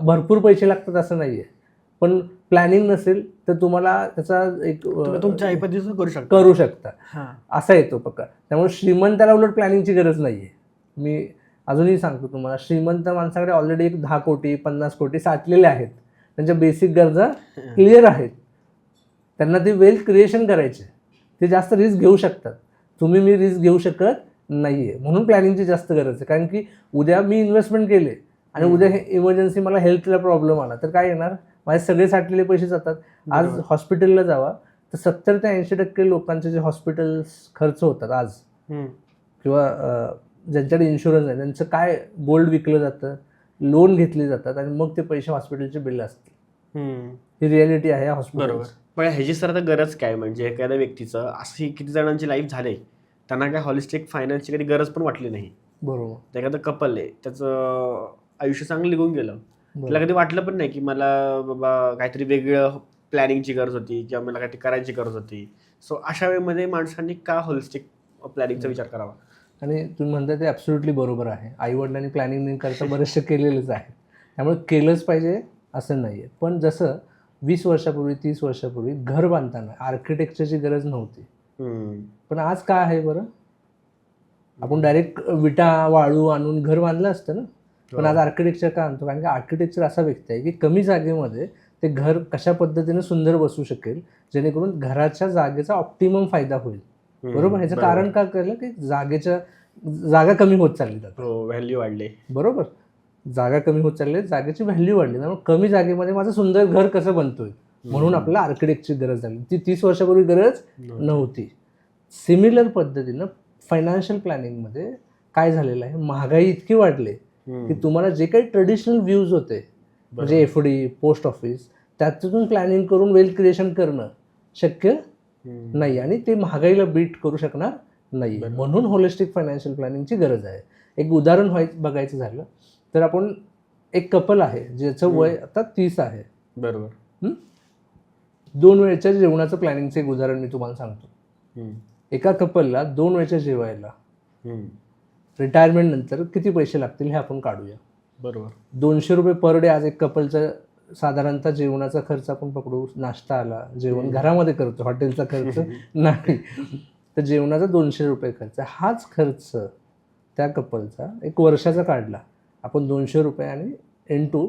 भरपूर पैसे लागतात असं नाही आहे, पण प्लॅनिंग नसेल तर तुम्हाला त्याचा एक तुम्ही तुमच्या ऐपतीचं करू शकता, हां. असा येतो प्रकार. त्यामुळे श्रीमंताला उलट प्लॅनिंगची गरज नाही आहे. मी अजूनही सांगतो तुम्हाला, श्रीमंत माणसाकडे ऑलरेडी एक 10 कोटी 50 कोटी साठलेले आहेत. त्यांच्या बेसिक गरजा क्लिअर आहेत. त्यांना ते वेल्थ क्रिएशन करायचे, ते जास्त रिस्क घेऊ शकतात. तुम्ही मी रिस्क घेऊ शकत नाही आहे, म्हणून प्लॅनिंगची जास्त गरज आहे. कारण की उद्या मी इन्व्हेस्टमेंट केले आणि उद्या हे इमर्जन्सी मला हेल्थला प्रॉब्लेम आला तर काय येणार? माझे सगळे साठलेले पैसे जातात. आज हॉस्पिटलला जावा तर 70 ते 80% लोकांचे जे हॉस्पिटल खर्च होतात आज, किंवा ज्यांच्याकडे इन्शुरन्स आहे त्यांचं काय गोल्ड विकलं जातं, लोन घेतले जातात आणि मग ते पैसे हॉस्पिटलचे बिल असतील. ही रियालिटी आहे हॉस्पिटल. बरोबर. पण ह्याची सर आता गरज काय, म्हणजे एखाद्या व्यक्तीचं अशी किती जणांची लाईफ झाली त्यांना काय हॉलिस्टिक फायनान्सची कधी गरज पण वाटली नाही. बरोबर. एखादं कपल आहे, त्याचं आयुष्य चांगलं निघून गेलं, त्याला कधी वाटलं पण नाही की मला बाबा काहीतरी वेगळं प्लॅनिंगची गरज होती किंवा मला काहीतरी करायची गरज होती. सो अशा वेळेमध्ये माणसांनी का हॉलिस्टिक प्लॅनिंगचा विचार करावा? आणि तुम्ही म्हणता ते ॲब्सोल्युटली बरोबर आहे. आईवडिलांनी प्लॅनिंग नाही करता बरेचसे केलेलेच आहे, त्यामुळे केलंच पाहिजे असं नाही आहे. पण जसं 20 वर्षापूर्वी 30 वर्षापूर्वी घर बांधताना आर्किटेक्चरची गरज नव्हती, पण आज काय आहे बरं? आपण डायरेक्ट विटा वाळू आणून घर बांधलं असतं ना. पण आज आर्किटेक्चर का आणतो? कारण की आर्किटेक्चर असा व्यक्ती आहे की कमी जागेमध्ये ते घर कशा पद्धतीने सुंदर बसू शकेल, जेणेकरून घराच्या जागेचा ऑप्टिमम फायदा होईल. बरोबर. ह्याचं कारण काय केलं की जागा कमी होत चालली जाते, व्हॅल्यू वाढले. बरोबर. जागा कमी होत चालली, जागेची व्हॅल्यू वाढली. त्यामुळे कमी जागेमध्ये माझं सुंदर घर कसं बनतोय, म्हणून आपल्याला आर्किटेक्टची गरज झाली. ती 30 वर्षापूर्वी गरज नव्हती. सिमिलर पद्धतीनं फायनान्शियल प्लॅनिंगमध्ये काय झालेलं आहे, महागाई इतकी वाढली की तुम्हाला जे काही ट्रेडिशनल व्ह्यूज होते, म्हणजे FD, पोस्ट ऑफिस, त्यातून प्लॅनिंग करून वेल्थ क्रिएशन करणं शक्य नाही आणि ते महागाईला बीट करू शकणार नाही. म्हणून होलिस्टिक फायनान्शियल प्लॅनिंगची गरज आहे. एक उदाहरण बघायचं झालं तर आपण एक कपल आहे ज्याचं वय आता 30 आहे. बरोबर. 2 वेळच्या जेवणाचं प्लॅनिंगचं एक उदाहरण मी तुम्हाला सांगतो. एका कपलला 2 वेळच्या जेवायला रिटायरमेंट नंतर किती पैसे लागतील हे आपण काढूया. बरोबर. 200 रुपये पर डे आज एक कपलचा साधारणतः जेवणाचा खर्च आपण पकडू. नाश्ता आला, जेवण घरामध्ये करतो, हॉटेलचा खर्च नाही, तर जेवणाचा 200 रुपये खर्च. हाच खर्च त्या कपलचा एक वर्षाचा काढला आपण 200 रुपये आणि इंटू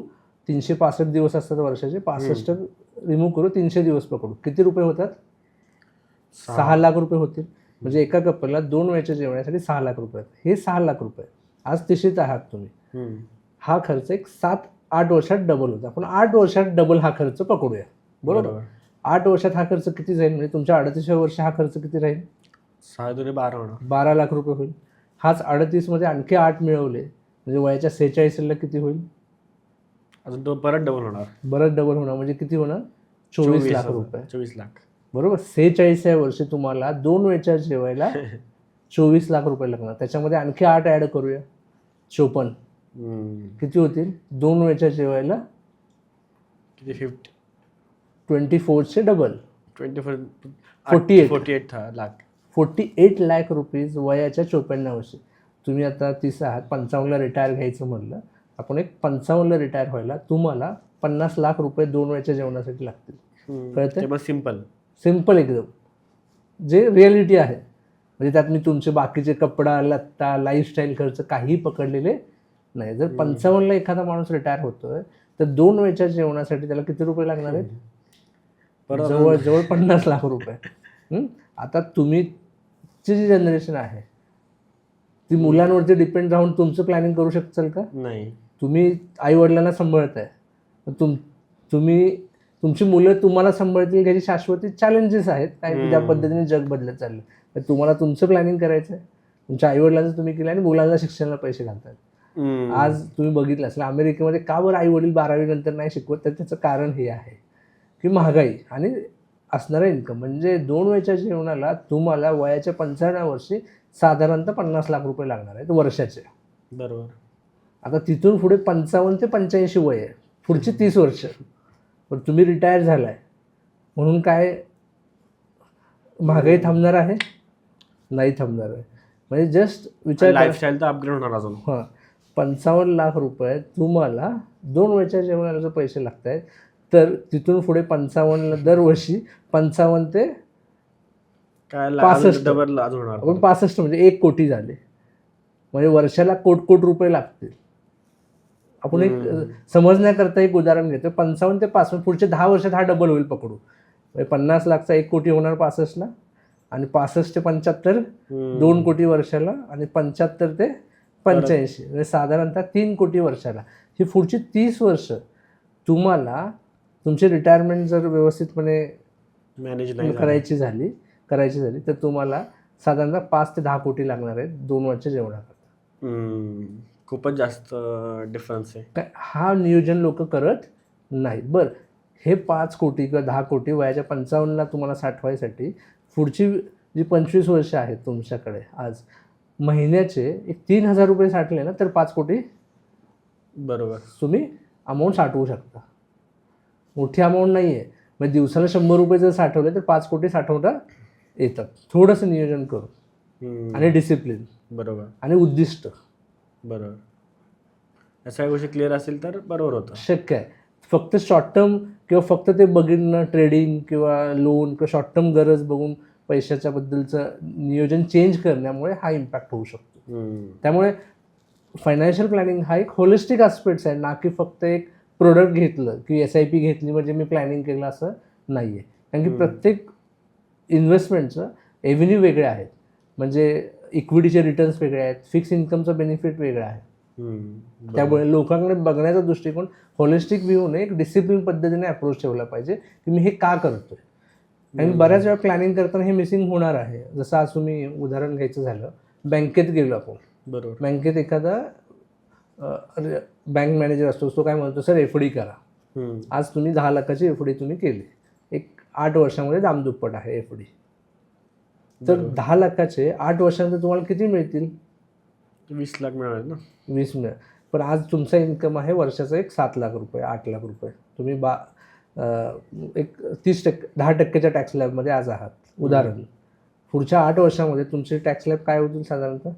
365 दिवस असतात वर्षाचे, 65 रिमूव्ह करू, 300 दिवस पकडू, किती रुपये होतात? 6 लाख रुपये होतील. म्हणजे एका कपलला 2 वेळच्या जेवणासाठी 6 लाख रुपये. हे 6 लाख रुपये आज तिशीत आहात तुम्ही. हा खर्च एक 7-8 वर्षात डबल होता. आपण 8 वर्षात डबल हा खर्च पकडूया. बरोबर. 8 वर्षात हा खर्च किती जाईल? म्हणजे तुमच्या 38व्या वर्षी हा खर्च किती राहील? 6-12 होणार. 12 लाख रुपये होईल. हाच 38 मध्ये आणखी 8 मिळवले म्हणजे वयाच्या 46ला किती होईल? अजून तो परत डबल होणार. बरंच डबल होणार म्हणजे किती होणार? 24 लाख रुपये. 24 लाख. बरोबर. 46व्या वर्षी तुम्हाला 2 वेळच्या जेवायला 24 लाख रुपये लागणार. त्याच्यामध्ये आणखी 8 ॲड करूया, 54. किती होतील? 2 वेळच्या जेवायला किती? 24चे डबल 48 लाख. 48 लाख रुपीज वयाच्या 54 वर्षी. तुम्ही आता 30 आहात, 55ला रिटायर घ्यायचं म्हणलं, आपण एक 55ला रिटायर व्हायला तुम्हाला 50 लाख रुपये 2 वेळच्या जेवणासाठी लागतील. कळतं? सिम्पल एकदम, जे रियालिटी आहे. म्हणजे त्यात मी तुमचे बाकीचे कपडा लत्ता लाईफस्टाईल खर्च काही पकडलेले नाही. जर 55ला एखादा माणूस रिटायर होतोय तर 2 वेळच्या जेवणासाठी त्याला किती रुपये लागणार आहेत? जवळ 50 लाख रुपये. आता तुम्हीची जी जनरेशन आहे ती मुलांवरती डिपेंड राहून तुमचं प्लॅनिंग करू शकताल का? नाही. तुम्ही आई वडिलांना सांभाळताय, तुम्ही तुमची मुलं तुम्हाला सांभाळतील याची शाश्वती चॅलेंजेस आहेत. काय त्या पद्धतीने जग बदलत चाललं. तर तुम्हाला तुमचं प्लॅनिंग करायचं आहे, तुमच्या आई वडिलांचं तुम्ही केलं आणि मुलांना शिक्षणाला पैसे घालतात. आज तुम्ही बघितलं असेल अमेरिकेमध्ये का बरं आई वडील 12वी नंतर नाही शिकवत, तर त्याचं कारण हे आहे की महागाई. आणि असणारा इन्कम. म्हणजे 2 वयाच्या जीवनाला तुम्हाला वयाच्या 55व्या वर्षी साधारणतः 50 लाख रुपये लागणार आहेत वर्षाचे. बरोबर. आता तिथून पुढे 55 ते 85 वय आहे, पुढची 30 वर्ष. पण तुम्ही रिटायर झालाय म्हणून काय महागाई थांबणार आहे? नाही थांबणार आहे. म्हणजे जस्ट विचार करा, लाईफस्टाईल तर अपग्रेड होणार अजून. 55 लाख रुपये तुम्हाला 2 वयाच्या जेवणाला जर पैसे लागत आहेत, तर तिथून पुढे 55ला दरवर्षी 55 ते काय 65 डबल आज होणार. आपण 65 म्हणजे 1 कोटी झाले. म्हणजे वर्षाला कोट रुपये लागतील. आपण एक समजण्याकरता एक उदाहरण घेतो. 55 ते 65 पुढच्या 10 वर्षात हा डबल होईल पकडू. म्हणजे 50 लाखचा 1 कोटी होणार 65ला, आणि 65 ते 75 2 कोटी वर्षाला, आणि 75 ते 85 म्हणजे साधारणतः 3 कोटी वर्षाला. ही पुढची 30 वर्ष तुम्हाला तुमची रिटायरमेंट जर व्यवस्थितपणे मॅनेज नाही करायची झाली तर तुम्हाला साधारणतः 5 ते 10 कोटी लागणार आहेत 2 वर्षाच्या जेवणाकरता. खूपच जास्त डिफरन्स आहे. काय हा नियोजन लोक करत नाहीत. बरं, हे 5 कोटी किंवा 10 कोटी वयाच्या 55ला तुम्हाला साठवायसाठी पुढची जी 25 वर्ष आहेत तुमच्याकडे आज महिन्याचे एक 3,000 रुपये साठले ना, तर 5 कोटी बरोबर तुम्ही अमाऊंट साठवू शकता. मोठी अमाऊंट नाही आहे. म्हणजे दिवसाला 100 रुपये जर साठवले तर 5 कोटी साठवता येतात. थोडंसं नियोजन करून आणि डिसिप्लिन बरोबर आणि उद्दिष्ट. बरोबर. या सगळ्या गोष्टी क्लिअर असेल तर बरोबर होतं. शक्य आहे. फक्त शॉर्ट टर्म किंवा फक्त ते बघणं, ट्रेडिंग किंवा लोन किंवा शॉर्ट टर्म गरज बघून पैशाच्या बद्दलचं नियोजन चेंज करण्यामुळे हा इम्पॅक्ट होऊ शकतो. त्यामुळे फायनान्शियल प्लॅनिंग हा एक होलिस्टिक आस्पेक्ट्स आहे, ना की फक्त एक प्रोडक्ट घेतलं की SIP घेतली म्हणजे मी प्लॅनिंग केलं असं नाही आहे. कारण की प्रत्येक इन्व्हेस्टमेंटचं एव्हेन्यू वेगळे आहेत. म्हणजे इक्विटीचे रिटर्न्स वेगळे आहेत, फिक्स इन्कमचं बेनिफिट वेगळं आहे. त्यामुळे लोकांकडे बघण्याचा दृष्टिकोन होलिस्टिक व्ह्यूने एक डिसिप्लिन पद्धतीने अप्रोच ठेवला पाहिजे की मी हे का करतोय. आणि बऱ्याच वेळा प्लॅनिंग करताना हे मिसिंग होणार आहे. जसं आज तुम्ही उदाहरण घ्यायचं झालं, बँकेत गेलो आपण. बरोबर. बँकेत एखादा बँक मॅनेजर असतो, तो काय म्हणतो, सर FD करा. आज तुम्ही 10 लाखाची FD तुम्ही केली, एक 8 वर्षामध्ये दामदुप्पट आहे FD. तर 10 लाखाचे 8 वर्षानंतर तुम्हाला किती मिळतील? 20 लाख मिळाले ना. 20 मिळेल. पण आज तुमचा इन्कम आहे वर्षाचा एक 7 लाख रुपये, 8 लाख रुपये. तुम्ही एक 30% 10%च्या टॅक्स स्लॅबमध्ये आज आहात उदाहरण. पुढच्या 8 वर्षामध्ये तुमचे टॅक्स स्लॅब काय होतील? साधारणतः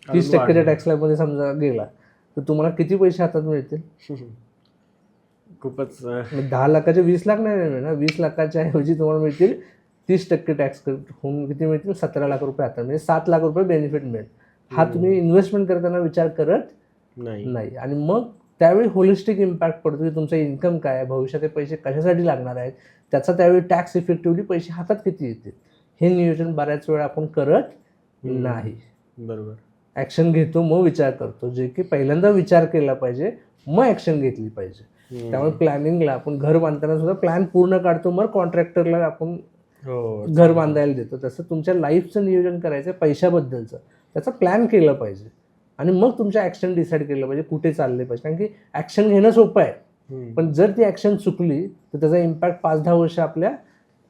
30%च्या टॅक्स स्लॅबमध्ये समजा गेला तर तुम्हाला किती पैसे हातात मिळतील? खूपच. 10 लाखाचे 20 लाख नाही मिळणार. 20 लाखाच्या ऐवजी तुम्हाला मिळतील 30% टॅक्स होऊन किती मिळतील? 17 लाख रुपये हातात, म्हणजे 7 लाख रुपये बेनिफिट मिळेल. हा तुम्ही इन्व्हेस्टमेंट करताना विचार करत नाही. आणि मग त्यावेळी होलिस्टिक इम्पॅक्ट पडतो की तुमचा इन्कम काय आहे, भविष्यात ते पैसे कशासाठी लागणार आहेत, त्याचा त्यावेळी टॅक्स इफेक्टिव्हली पैसे हातात किती येतील, हे नियोजन बऱ्याच वेळा आपण करत नाही. बरोबर. ॲक्शन घेतो मग विचार करतो, जे की पहिल्यांदा विचार केला पाहिजे मग ॲक्शन घेतली पाहिजे. त्यामुळे प्लॅनिंगला आपण घर बांधताना सुद्धा प्लॅन पूर्ण काढतो, मग कॉन्ट्रॅक्टरला आपण घर बांधायला देतो. तसं तुमच्या लाईफचं नियोजन करायचं, पैशाबद्दलचं त्याचा प्लॅन केलं पाहिजे आणि मग तुमच्या ॲक्शन डिसाईड केलं पाहिजे कुठे चालले पाहिजे. कारण की ॲक्शन घेणं सोपं आहे, पण जर ती ॲक्शन चुकली तर त्याचा इम्पॅक्ट 5-10 वर्ष आपल्या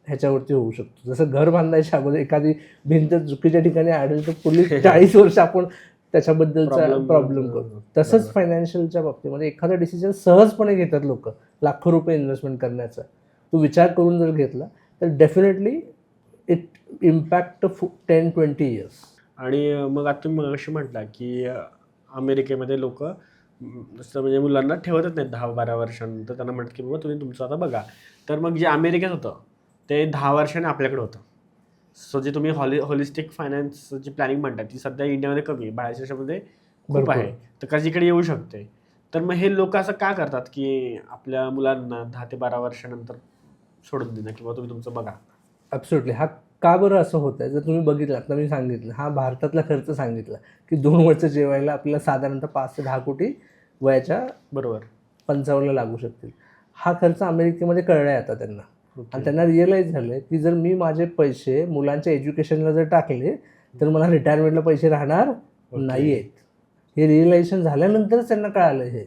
ह्याच्यावरती होऊ शकतो. जसं घर बांधायच्या अगोदर एखादी भिंत चुकीच्या ठिकाणी आढळली तर पुढली 40 वर्ष आपण त्याच्याबद्दलचा प्रॉब्लेम करतो. तसंच फायनान्शियलच्या बाबतीमध्ये एखादा डिसिजन सहजपणे घेतात लोक, लाखो रुपये इन्व्हेस्टमेंट करण्याचा. तो विचार करून जर घेतला तर डेफिनेटली इट इम्पॅक्ट 10-20 इयर्स. आणि मग आता तुम्ही अशी म्हटला की अमेरिकेमध्ये लोक जसं म्हणजे मुलांना ठेवतच नाहीत 10-12 वर्षानंतर. त्यांना म्हणतात की बाबा तुम्ही तुमचं आता बघा. तर मग जे अमेरिकेत होतं ते 10 वर्षाने आपल्याकडे होतं. सो जे तुम्ही होलिस्टिक फायनान्स जी प्लॅनिंग म्हणतात ती सध्या इंडियामध्ये कमी आहे, बाहेरच्या देशामध्ये खूप आहे, तर कधीकडे येऊ शकते. तर मग हे लोक असं का करतात की आपल्या मुलांना 10 ते 12 वर्षानंतर सोडून देणं किंवा तुम्ही तुमचं बघा? ॲब्सोल्युटली. हा का बरं असं होतं आहे? जर तुम्ही बघितलं, आता मी सांगितलं हा भारतातला खर्च सांगितला की 2 वर्ष जेवायला आपल्याला साधारणतः 5 ते 10 कोटी वयाच्या बरोबर 55ला लागू शकतील. हा खर्च अमेरिकेमध्ये कळला आहे आता त्यांना. आणि त्यांना रिअलाईज झालं आहे की जर मी माझे पैसे मुलांच्या एज्युकेशनला जर टाकले तर मला रिटायरमेंटला पैसे राहणार नाही आहेत. हे रिअलायझेशन झाल्यानंतरच त्यांना कळालं हे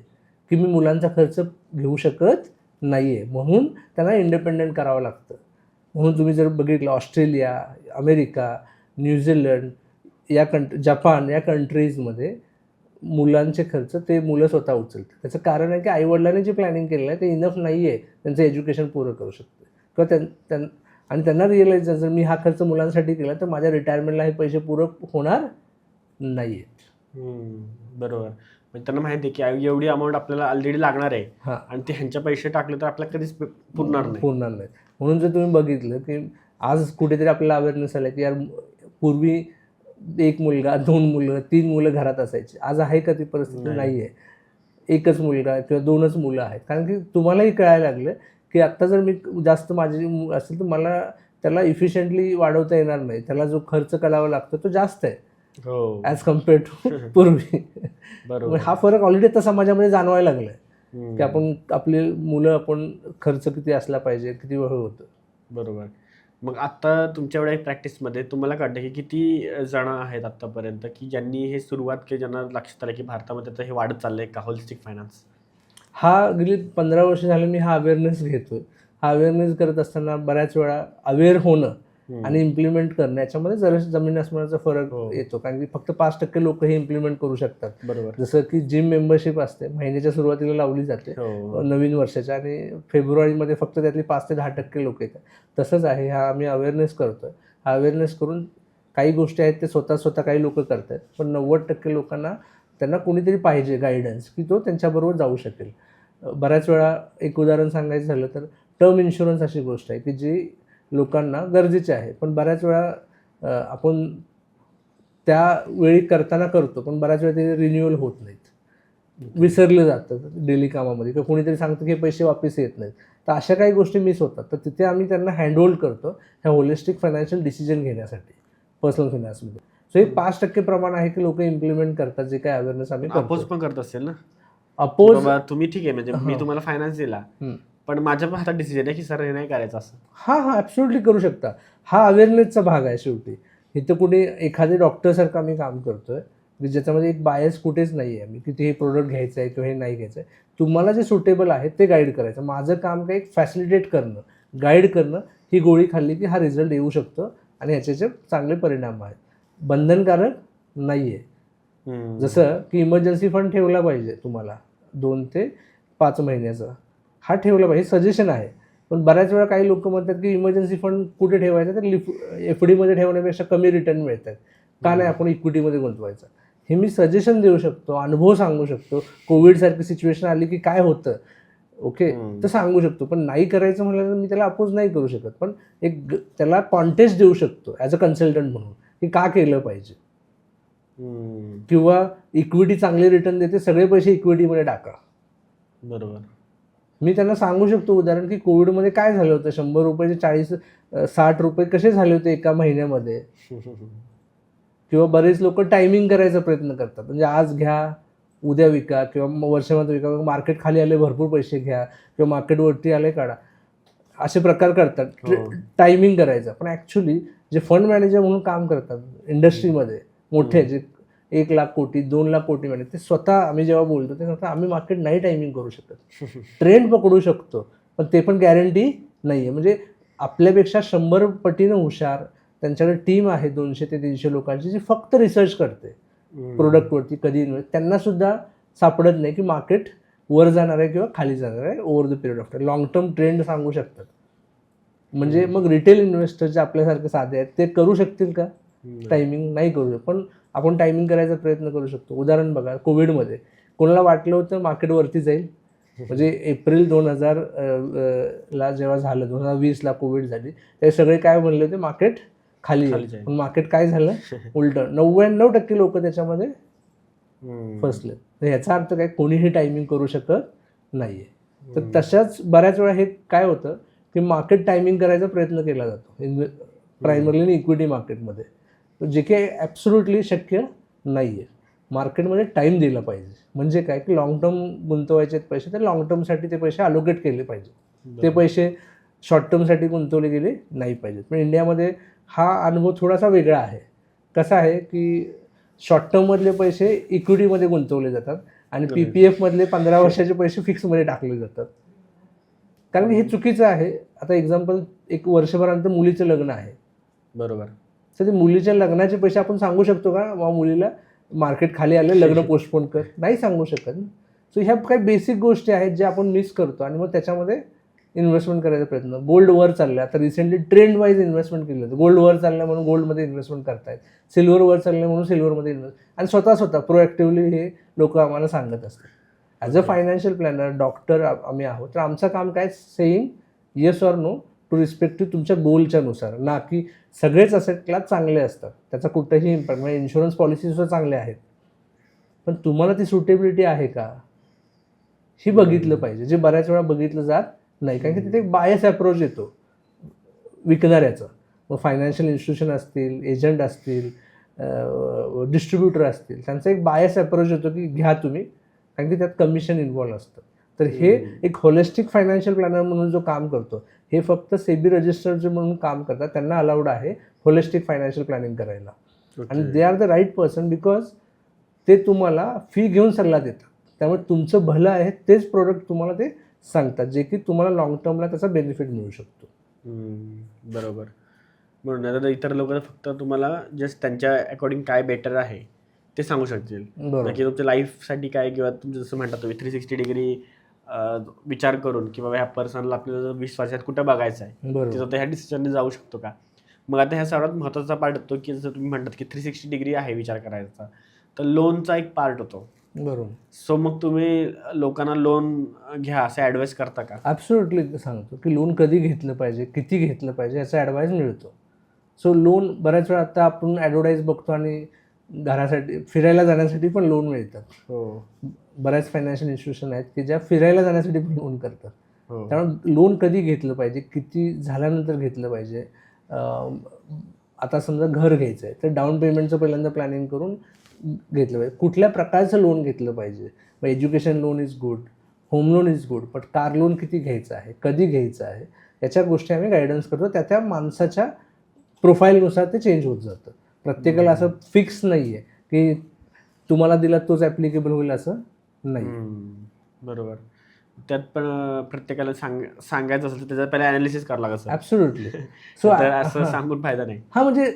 की मी मुलांचा खर्च घेऊ शकत नाही आहे, म्हणून त्यांना इंडिपेंडेंट करावं लागतं. म्हणून तुम्ही जर बघितलं ऑस्ट्रेलिया, अमेरिका, न्यूझीलंड या जपान या कंट्रीजमध्ये मुलांचे खर्च ते मुलं स्वतः उचलतात. त्याचं कारण आहे की आईवडिलांनी जे प्लॅनिंग केलेलं आहे ते इनफ नाही आहे त्यांचं एज्युकेशन पूर्ण करू शकते किंवा आणि त्यांना रिअलाईज जर मी हा खर्च मुलांसाठी केला तर माझ्या रिटायरमेंटला हे पैसे पूरक होणार नाही आहेत. बरोबर. म्हणजे त्यांना माहिती आहे की एवढी अमाऊंट आपल्याला ऑलरेडी लागणार आहे हां, आणि ते ह्यांचे पैसे टाकले तर आपल्याला कधीच पुरणार नाही. म्हणून जर तुम्ही बघितलं की आज कुठेतरी आपल्याला अवेअरनेस आला की यार पूर्वी 1 मुलगा, 2 मुलं, 3 मुलं घरात असायची. आज आहे का ती परिस्थिती? नाही आहे. 1च मुलगा किंवा 2च मुलं आहेत. कारण की तुम्हालाही कळायला लागलं की आत्ता जर मी जास्त माझी असेल तर मला त्याला इफिशियंटली वाढवता येणार नाही. त्याला जो खर्च करावा लागतो तो जास्त आहे हो, ॲज कम्पेअर्ड टू पूर्वी. बरोबर. हा फरक ऑलरेडी आता समाजामध्ये जाणवायला लागला आहे की आपण आपली मुलं आपण खर्च किती असला पाहिजे, किती वेळ होतं. बरोबर. मग आता तुमच्या एवढ्या प्रॅक्टिसमध्ये तुम्हाला कळतं की किती जण आहेत आत्तापर्यंत की ज्यांनी हे सुरुवात केली, ज्यांना लक्षात आलं की भारतामध्ये आता हे वाढत चाललंय का होलिस्टिक फायनान्स? हा गेली 15 वर्ष झाले मी हा अवेअरनेस घेतोय. हा अवेअरनेस करत असताना बऱ्याच वेळा अवेअर होणं आणि इम्प्लिमेंट करणं याच्यामध्ये जरा जमीन आसमानाचा फरक येतो. कारण की फक्त 5% लोक हे इम्प्लिमेंट करू शकतात. बरोबर. जसं की जिम मेंबरशिप असते, महिन्याच्या सुरुवातीला लावली जाते नवीन वर्षाच्या आणि फेब्रुवारीमध्ये फक्त त्यातली 5 ते 10% लोक येतात. तसंच आहे, हा आम्ही अवेअरनेस करतोय. हा अवेअरनेस करून काही गोष्टी आहेत ते स्वतः काही लोक करतात, पण 90% लोकांना त्यांना कोणीतरी पाहिजे गायडन्स की तो त्यांच्याबरोबर जाऊ शकेल. बऱ्याच वेळा एक उदाहरण सांगायचं झालं तर टर्म इन्शुरन्स अशी गोष्ट आहे की जी लोकांना गरजेचे आहे, पण बऱ्याच वेळा आपण त्यावेळी करताना करतो पण बऱ्याच वेळा ते रिन्युअल होत नाहीत, विसरलं जातं डेली कामामध्ये किंवा कोणीतरी सांगतं की हे पैसे वापस येत नाहीत. तर अशा काही गोष्टी मिस होतात. तर तिथे आम्ही त्यांना हँडहोल्ड करतो ह्या होलिस्टिक फायनान्शियल डिसिजन घेण्यासाठी पर्सनल फायनान्समध्ये. सो हे 5% प्रमाण आहे की लोक इम्प्लिमेंट करतात जे काही अवेअरनेस आम्ही अपोज पण करत असेल ना? अपोज बाबा तुम्ही ठीक आहे म्हणजे मी तुम्हाला फायनान्स दिला पण माझ्या पण हातात डिसिजन आहे की सर हे नाही करायचं असं. हां ॲब्सोल्युटली करू शकता. हा अवेअरनेसचा भाग आहे शेवटी. इथं कुठे एखादे डॉक्टरसारखं आम्ही काम करतोय की ज्याच्यामध्ये एक बायस कुठेच नाही आहे मी की हे प्रोडक्ट घ्यायचं आहे किंवा हे नाही घ्यायचं आहे. तुम्हाला जे सुटेबल आहे ते गाईड करायचं. माझं काम काय फॅसिलिटेट करणं, गाईड करणं. ही गोळी खाल्ली की हा रिझल्ट येऊ शकतो आणि ह्याचे चांगले परिणाम आहेत. बंधनकारक नाही आहे. जसं की इमर्जन्सी फंड ठेवला पाहिजे तुम्हाला 2 ते 5 महिन्याचा, हा ठेवला पाहिजे, सजेशन आहे. पण बऱ्याच वेळा काही लोक म्हणतात की इमर्जन्सी फंड कुठे ठेवायचा तर FDमध्ये ठेवण्यापेक्षा कमी रिटर्न मिळतात, का नाही आपण इक्विटीमध्ये गुंतवायचं. हे मी सजेशन देऊ शकतो, अनुभव सांगू शकतो. कोविडसारखी सिच्युएशन आली की काय होतं ओके तर सांगू शकतो, पण नाही करायचं म्हटलं तर मी त्याला अपोज नाही करू शकत. पण एक त्याला कॉन्टेस्ट देऊ शकतो ॲज अ कन्सल्टंट म्हणून की का केलं पाहिजे किंवा इक्विटी चांगली रिटर्न देते, सगळे पैसे इक्विटीमध्ये टाका. बरोबर. मी त्यांना सांगू शकतो उदाहरण की कोविडमध्ये काय झालं होतं, 100 रुपयाचे 40-60 रुपये कसे झाले होते एका महिन्यामध्ये. किंवा बरेच लोक टायमिंग करायचा प्रयत्न करतात, म्हणजे आज घ्या उद्या विका किंवा वर्षामध्ये विका, मार्केट खाली आले भरपूर पैसे घ्या किंवा मार्केटवरती आले काढा, असे प्रकार करतात टायमिंग करायचा. पण ॲक्च्युली जे फंड मॅनेजर म्हणून काम करतात इंडस्ट्रीमध्ये मोठे जे 1 लाख कोटी 2 लाख कोटी मॅनेज, ते स्वतः आम्ही जेव्हा बोलतो ते स्वतः आम्ही मार्केट नाही टायमिंग करू शकत, ट्रेंड पकडू शकतो पण ते पण गॅरंटी नाही आहे. म्हणजे आपल्यापेक्षा 100 पटीनं हुशार त्यांच्याकडे टीम आहे 200 ते 300 लोकांची जी फक्त रिसर्च करते प्रोडक्टवरती. कधी त्यांना सुद्धा सापडत नाही की मार्केट वर जाणार आहे किंवा खाली जाणार आहे over the period of time. Long term trend सांगू शकतात. म्हणजे मग रिटेल इन्व्हेस्टर जे आपल्यासारखे साधे आहेत ते करू शकतील का टायमिंग? नाही करू शकत. पण आपण टायमिंग करायचा प्रयत्न करू शकतो. उदाहरण बघा, कोविडमध्ये कोणाला वाटलं होतं मार्केटवरती जाईल, म्हणजे एप्रिल 2000 जेव्हा झालं 2020 कोविड झाली ते सगळे काय म्हणले होते मार्केट खाली जाईल. पण मार्केट काय झालं उलटं, 99% लोक त्याच्यामध्ये फसले. तर ह्याचा अर्थ काय, कोणीही टायमिंग करू शकत नाहीये. तर तशाच बऱ्याच वेळा हे काय होतं की मार्केट टायमिंग करायचा प्रयत्न केला जातो प्रायमरली इक्विटी मार्केटमध्ये, जे काही ॲब्सोल्युटली शक्य नाही आहे. मार्केटमध्ये टाईम दिला पाहिजे. म्हणजे काय की लॉंग टर्म गुंतवायचे पैसे तर लॉंग टर्मसाठी ते पैसे अलोकेट केले पाहिजे, ते पैसे शॉर्ट टर्मसाठी गुंतवले गेले नाही पाहिजेत. पण इंडियामध्ये हा अनुभव थोडासा वेगळा आहे. कसा आहे की शॉर्ट टर्ममधले पैसे इक्विटीमध्ये गुंतवले जातात आणि PPF मधले 15 वर्षाचे पैसे फिक्समध्ये टाकले जातात. कारण की हे चुकीचं आहे. आता एक्झाम्पल, एक वर्षभरानंतर मुलीचं लग्न आहे, बरोबर. तर ते मुलीच्या लग्नाचे पैसे आपण सांगू शकतो का बा मुलीला मार्केट खाली आले, लग्न पोस्टपोन कर? नाही सांगू शकत. सो ह्या काही बेसिक गोष्टी आहेत ज्या आपण मिस करतो आणि मग त्याच्यामध्ये इन्व्हेस्टमेंट करायचा प्रयत्न. गोल्ड वर चाललं, आता रिसेंटली ट्रेंड वाईज इन्व्हेस्टमेंट केलं होतं. गोल्ड वर चाललं म्हणून गोल्डमध्ये इन्व्हेस्टमेंट करतायत, सिल्वर वर चाललं म्हणून सिल्वरमध्ये इन्व्हेस्ट, आणि स्वतः प्रोएक्टिव्हली हे लोक आम्हाला सांगत असतात. As a financial planner, doctor आम्ही आहोत, तर आमचं काम काय, saying yes or no to respective तुमच्या गोलच्या नुसार, ना की सगळेच असेट क्लास चांगले असतात, त्याचा कुठेही इम्पॅक्ट, म्हणजे इन्शुरन्स पॉलिसीसुद्धा चांगल्या आहेत, पण तुम्हाला ती सुटेबिलिटी आहे का ही बघितलं पाहिजे, जे बऱ्याच वेळा बघितलं जात नाही. कारण की तिथे एक बायस अप्रोच येतो विकणाऱ्याचा. मग फायनान्शियल इन्स्टिट्यूशन असतील, एजंट असतील, डिस्ट्रीब्युटर असतील, त्यांचा एक बायस अप्रोच येतो की घ्या तुम्ही, कारण की त्यात कमिशन इन्व्हॉल्व असतं. तर हे एक होलिस्टिक फायनान्शियल प्लॅनर म्हणून जो काम करतो, हे फक्त सेबी रजिस्टर्ड जे म्हणून काम करतात त्यांना अलाउड आहे होलिस्टिक फायनान्शियल प्लॅनिंग करायला. आणि they are the right person, because ते तुम्हाला फी घेऊन सल्ला देतात. त्यामुळे तुमचं भलं आहे तेच प्रोडक्ट तुम्हाला ते सांगतात, जे की तुम्हाला लॉंग टर्मला त्याचा बेनिफिट मिळू शकतो. बरोबर. म्हणून आता इतर लोक फक्त तुम्हाला जस्ट त्यांच्या अकॉर्डिंग काय बेटर आहे ते सांगू शकतील, की तुमच्या लाईफसाठी काय, किंवा तुमचं जसं म्हणतात तुम्ही 360 डिग्री विचार करून की बाबा ह्या पर्सनला आपल्याला 20 वर्षात कुठं बघायचं आहे, तिथं ह्या डिसिजनने जाऊ शकतो का. मग आता ह्या सर्वात महत्त्वाचा पार्ट होतो की जसं तुम्ही म्हणतात की 360 डिग्री आहे विचार करायचा, तर लोनचा एक पार्ट होतो. बरोबर. सो मग तुम्ही लोकांना लोन घ्या असं ॲडवाईस करता का? ॲब्सोल्युटली सांगतो की लोन कधी घेतलं पाहिजे, किती घेतलं पाहिजे याचा ॲडवाईस मिळतो. सो लोन बऱ्याच वेळा आता आपण ॲडव्हर्टाईज बघतो आणि घरासाठी, फिरायला जाण्यासाठी पण लोन मिळतात. हो. बऱ्याच फायनान्शियल इन्स्टिट्यूशन आहेत की ज्या फिरायला जाण्यासाठी पण लोन करतात. त्यामुळे लोन कधी घेतलं पाहिजे, किती झाल्यानंतर घेतलं पाहिजे. आता समजा घर घ्यायचं आहे तर डाऊन पेमेंटचं पहिल्यांदा प्लॅनिंग करून घेतलं पाहिजे. कुठल्या प्रकारचं लोन घेतलं पाहिजे. मग education loan is good, home loan is good, पण कार लोन किती घ्यायचं आहे, कधी घ्यायचं आहे, याच्या गोष्टी आम्ही गायडन्स करतो. त्या माणसाच्या प्रोफाईलनुसार ते चेंज होत जातं. प्रत्येकाला असं फिक्स नाही आहे की तुम्हाला दिला तोच ॲप्लिकेबल होईल असं नाही. बरोबर. त्यात पण प्रत्येकाला सांगायचं असेल तर त्याचा पहिला ॲनालिसिस करावं लागेल. ॲब्सोल्युटली. सो असं सांगून फायदा नाही. हा, म्हणजे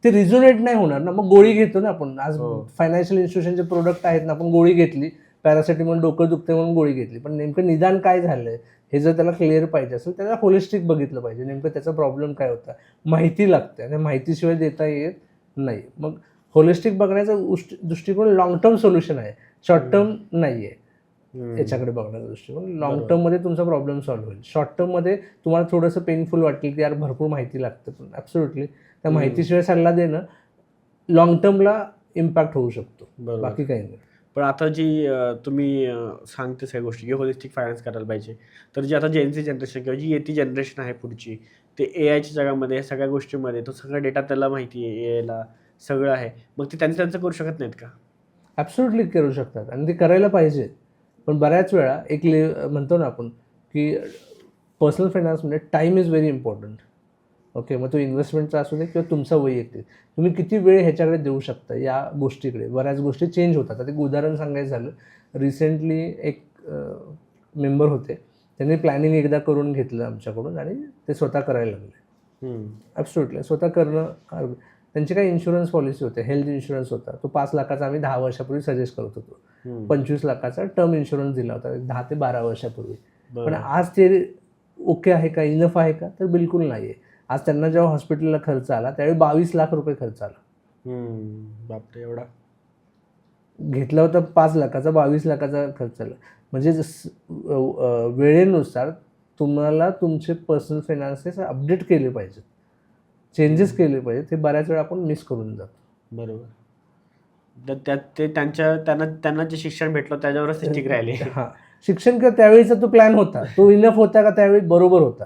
ते रिझोनेट नाही होणार ना. मग गोळी घेतो ना आपण, आज फायनान्शियल इन्स्टिट्यूशनचे प्रोडक्ट आहेत ना, आपण गोळी घेतली, पॅरासिटामॉल डोकं दुखते म्हणून गोळी घेतली, पण नेमकं निदान काय झालंय हे जर त्याला क्लिअर पाहिजे असेल, त्याला होलिस्टिक बघितलं पाहिजे. नेमकं त्याचा प्रॉब्लेम काय होता, माहिती लागते आणि माहितीशिवाय देता येत नाही. मग होलिस्टिक बघण्याचा दृष्टिकोन लॉंग टर्म सोल्युशन आहे, शॉर्ट टर्म नाही आहे. याच्याकडे बघण्याचा दृष्टिकोन लॉंग टर्ममध्ये तुमचा प्रॉब्लेम सॉल्व्ह होईल. शॉर्ट टर्ममध्ये तुम्हाला थोडंसं पेनफुल वाटेल की यार भरपूर माहिती लागते, पण ॲब्सोल्युटली त्या माहितीशिवाय सल्ला देणं लॉंग टर्मला इम्पॅक्ट होऊ शकतो, बाकी काही नाही. पण आता जी तुम्ही सांगते सगळ्या गोष्टी की होलिस्टिक फायनान्स करायला पाहिजे, तर जी आता जेनसी जनरेशन किंवा जी येती जनरेशन आहे पुढची, ते AI च्या जगामध्ये सगळ्या गोष्टीमध्ये तो सगळा डेटा त्याला माहिती आहे, AIला सगळं आहे, मग ते त्यांचं करू शकत नाहीत का? ॲब्सोल्युटली करू शकतात आणि ते करायला पाहिजे. पण बऱ्याच वेळा एक म्हणतो ना आपण की पर्सनल फायनान्समध्ये time is very important. Okay, मग तो इन्व्हेस्टमेंटचा असू दे किंवा तुमचा वैयक्तिक, तुम्ही किती वेळ ह्याच्याकडे देऊ शकता या गोष्टीकडे. बऱ्याच गोष्टी चेंज होतात. आता एक उदाहरण सांगायचं झालं, रिसेंटली एक मेंबर होते, त्यांनी प्लॅनिंग एकदा करून घेतलं आमच्याकडून आणि ते स्वतः करायला लागले. ॲब्सोल्युटली स्वतः करणं. त्यांची काही इन्शुरन्स पॉलिसी होते, हेल्थ इन्शुरन्स होता, तो 5 लाखाचा आम्ही 10 वर्षापूर्वी सजेस्ट करत होतो. 25 लाखाचा टर्म इन्शुरन्स दिला होता 10 ते 12 वर्षापूर्वी. पण आज ते ओके आहे का, इनफ आहे का, तर बिलकुल नाही आहे. आज त्यांना जेव्हा हॉस्पिटलला खर्च आला त्यावेळी 22 लाख रुपये खर्च आला. बापरे, एवढा घेतला होता 5 लाखाचा, 22 लाखाचा खर्च आला. म्हणजे वेळेनुसार तुम्हाला तुमचे पर्सनल फायनान्सेस अपडेट केले पाहिजेत, चेंजेस केले पाहिजेत. हे बऱ्याच वेळा आपण मिस करून जातो. बरोबर. तर त्यात ते त्यांना जे शिक्षण भेटलं त्याच्यावरच ते टिक राहिले. हां, शिक्षण किंवा त्यावेळीचा तो प्लॅन होता, तो इनफ होता का त्यावेळी, बरोबर होता.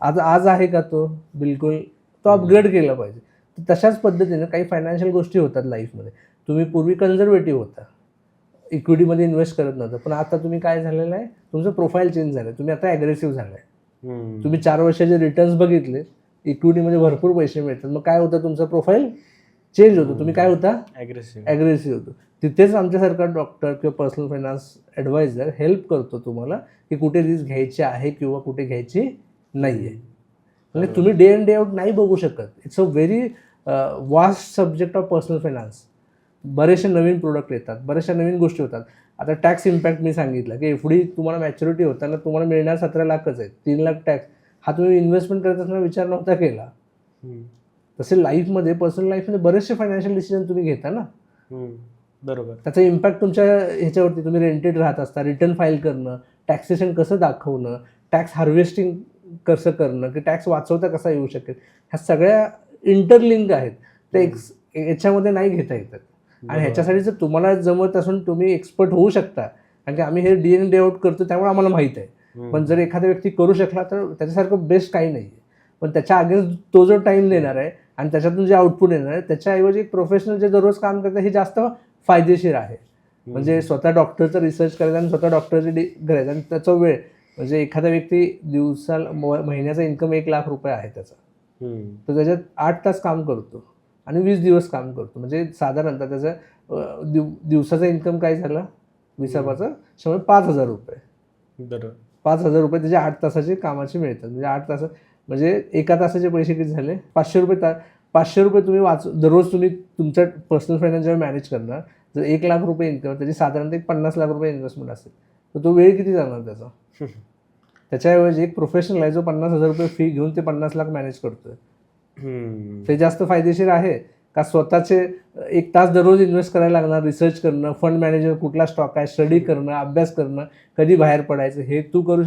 आज आहे का तो, बिलकुल. तो अपग्रेड केला पाहिजे. तशाच पद्धतीनं काही फायनान्शियल गोष्टी होतात लाईफमध्ये. तुम्ही पूर्वी कन्झर्वेटिव्ह होता, इक्विटीमध्ये इन्व्हेस्ट करत नव्हता, पण आता तुम्ही काय झालेलं आहे, तुमचं प्रोफाईल चेंज झालं, तुम्ही आता ॲग्रेसिव्ह झालं आहे. तुम्ही 4 वर्षाचे रिटर्न्स बघितले, इक्विटीमध्ये भरपूर पैसे मिळतात, मग काय होतं, तुमचं प्रोफाईल चेंज होतो. तुम्ही काय होता? ॲग्रेसिव्ह. ॲग्रेसिव्ह होतो. तिथेच आमच्यासारखा डॉक्टर किंवा पर्सनल फायनान्स ॲडवायझर हेल्प करतो तुम्हाला की कुठे रिस्क घ्यायची आहे किंवा कुठे घ्यायची नाही आहे. म्हणजे तुम्ही डे इन डे आउट नाही बघू शकत. It's a very vast subject of personal finance. बरेचसे नवीन प्रोडक्ट येतात, बऱ्याचशा नवीन गोष्टी होतात. आता टॅक्स इम्पॅक्ट मी सांगितलं की एफडी तुम्हाला मॅच्युरिटी होताना तुम्हाला मिळणार 17 लाखच आहे. 3 लाख टॅक्स हा तुम्ही इन्व्हेस्टमेंट करत असताना विचार नव्हता केला. तसे लाईफमध्ये, पर्सनल लाईफमध्ये बरेचसे फायनान्शियल डिसिजन तुम्ही घेता ना. बरोबर. त्याचा इम्पॅक्ट तुमच्या ह्याच्यावरती, तुम्ही रेंटेड राहत असता, रिटर्न फाईल करणं, टॅक्सेशन कसं दाखवणं, टॅक्स हार्वेस्टिंग कसं करणं, की टॅक्स वाचवता कसा येऊ शकेल, ह्या सगळ्या इंटरलिंक आहेत. ते याच्यामध्ये नाही घेता येतात. आणि ह्याच्यासाठी जर तुम्हाला जमत असून तुम्ही एक्सपर्ट होऊ शकता, कारण की आम्ही हे डे इन डे आउट करतो त्यामुळे आम्हाला माहीत आहे. पण जर एखादा व्यक्ती करू शकला तर त्याच्यासारखं बेस्ट काही नाही आहे. पण त्याच्या अगेन्स्ट तो जो टाईम देणार आहे आणि त्याच्यातून जे आउटपुट येणार आहे त्याच्याऐवजी एक प्रोफेशनल जे दररोज काम करतात हे जास्त फायदेशीर आहे. म्हणजे स्वतः डॉक्टरचं रिसर्च करायचं आणि स्वतः डॉक्टरचे करायचं आणि त्याचा वेळ, म्हणजे एखादा व्यक्ती दिवसाला महिन्याचा इन्कम 1 लाख रुपये आहे त्याचा, तर त्याच्यात 8 तास काम करतो आणि 20 दिवस काम करतो. म्हणजे साधारणतः त्याचं दिवसाचा इन्कम काय झाला 20,000 5,000 रुपये. बरोबर. 5,000 रुपये त्याचे 8 तासाचे कामाचे मिळतात. म्हणजे 8 तास म्हणजे एका तासाचे पैसे किती झाले? 500 रुपये. 500 रुपये तुम्ही दररोज तुम्ही तुमचं पर्सनल फायनान्स जेव्हा मॅनेज करणार, जर 1 लाख रुपये इन्कम, त्याची साधारणतः 50 लाख रुपये इन्व्हेस्टमेंट असेल, तर तो वेळ किती जाणार त्याचा? त्याच्याऐवजी एक प्रोफेशनल आहे जो 50,000 रुपये फी घेऊन ते 50 लाख मॅनेज करतोय, ते जास्त फायदेशीर आहे का स्वतःचे 1 तास दररोज इन्व्हेस्ट करायला लागणार, रिसर्च करणं, फंड मॅनेजर कुठला स्टॉक आहे, स्टडी करणं, अभ्यास करणं, कधी बाहेर पडायचं, हे तू करू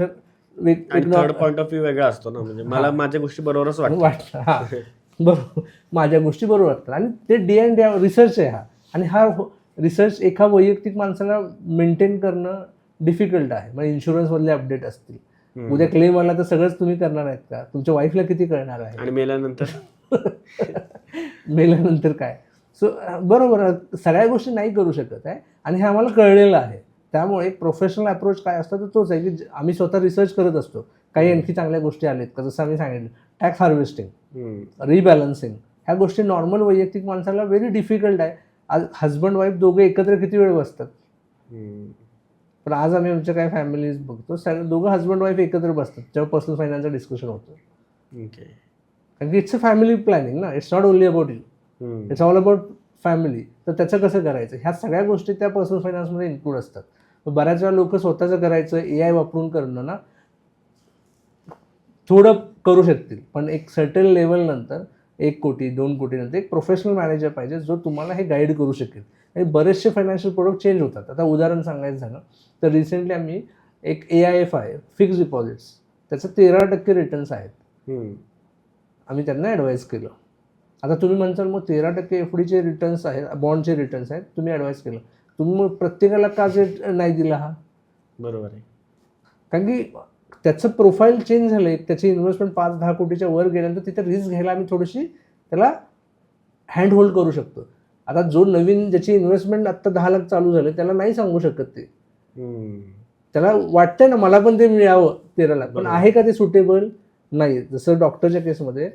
थर्ड पॉईंट ऑफ व्ह्यू वेगळा असतो ना. म्हणजे मला माझ्या गोष्टी बरोबरच वाटतं. हां बरोबर, माझ्या गोष्टी बरोबर वाटतात. आणि ते डे अँड डे रिसर्च आहे हा. आणि हा रिसर्च एका वैयक्तिक माणसाला मेंटेन करणं डिफिकल्ट आहे. म्हणजे इन्शुरन्समधले अपडेट असतील, उद्या क्लेम आला तर सगळंच तुम्ही करणार आहेत का? तुमच्या वाईफला किती कळणार आहे? आणि मेल्यानंतर काय? सो बरोबर, सगळ्या गोष्टी नाही करू शकत आहे आणि हे आम्हाला कळलेलं आहे. त्यामुळे एक प्रोफेशनल अप्रोच काय असतं तर तोच आहे की आम्ही स्वतः रिसर्च करत असतो. काही आणखी चांगल्या गोष्टी आल्यात का, जसं आम्ही सांगितलं टॅक्स हार्वेस्टिंग, रिबॅलन्सिंग, ह्या गोष्टी नॉर्मल वैयक्तिक माणसाला व्हेरी डिफिकल्ट आहे. आज हजबंड वाईफ दोघे एकत्र किती वेळ बसतात? पण आज आम्ही आमच्या काही फॅमिलीज बघतो, दोघं हजबंड वाईफ एकत्र बसतात जेव्हा पर्सनल फायनान्सचं डिस्कशन होतं. कारण की इट्स अ फॅमिली प्लॅनिंग ना, it's not only about you, it's all about family. तर त्याचं कसं करायचं, ह्या सगळ्या गोष्टी त्या पर्सनल फायनान्समध्ये इन्क्लूड असतात. बऱ्याच वेळा लोक स्वतःचं करायचं, AI वापरून करणं ना, थोडं करू शकतील, पण एक सर्टन लेवल नंतर 1 कोटी 2 कोटी नंतर एक प्रोफेशनल मॅनेजर पाहिजे जो तुम्हाला हे गाईड करू शकेल. आणि बरेचसे फायनान्शियल प्रोडक्ट चेंज होतात. आता उदाहरण सांगायचं झालं तर रिसेंटली आम्ही एक AIF आहे, फिक्स डिपॉझिट्स, त्याचं 13% रिटर्न्स आहेत. आम्ही त्यांना ॲडवाईस केलं. आता तुम्ही म्हणताल मग 13% FDचे रिटर्न्स आहेत, बॉन्डचे रिटर्न्स आहेत, तुम्ही ॲडवाईस केलं, तुम्ही मग प्रत्येकाला का नाही दिला हा? बरोबर आहे. कारण की त्याचं प्रोफाईल चेंज झालं आहे. त्याची इन्व्हेस्टमेंट 5-10 कोटीच्या वर गेल्यानंतर तिथे रिस्क घ्यायला आम्ही थोडीशी त्याला हँड होल्ड करू शकतो. आता जो नवीन ज्याची इन्व्हेस्टमेंट आत्ता 10 लाख चालू झालं त्याला नाही सांगू शकत ते. त्याला वाटतंय ना मला पण ते मिळावं 13 लाख, पण आहे का ते सुटेबल? नाही. जसं डॉक्टरच्या केसमध्ये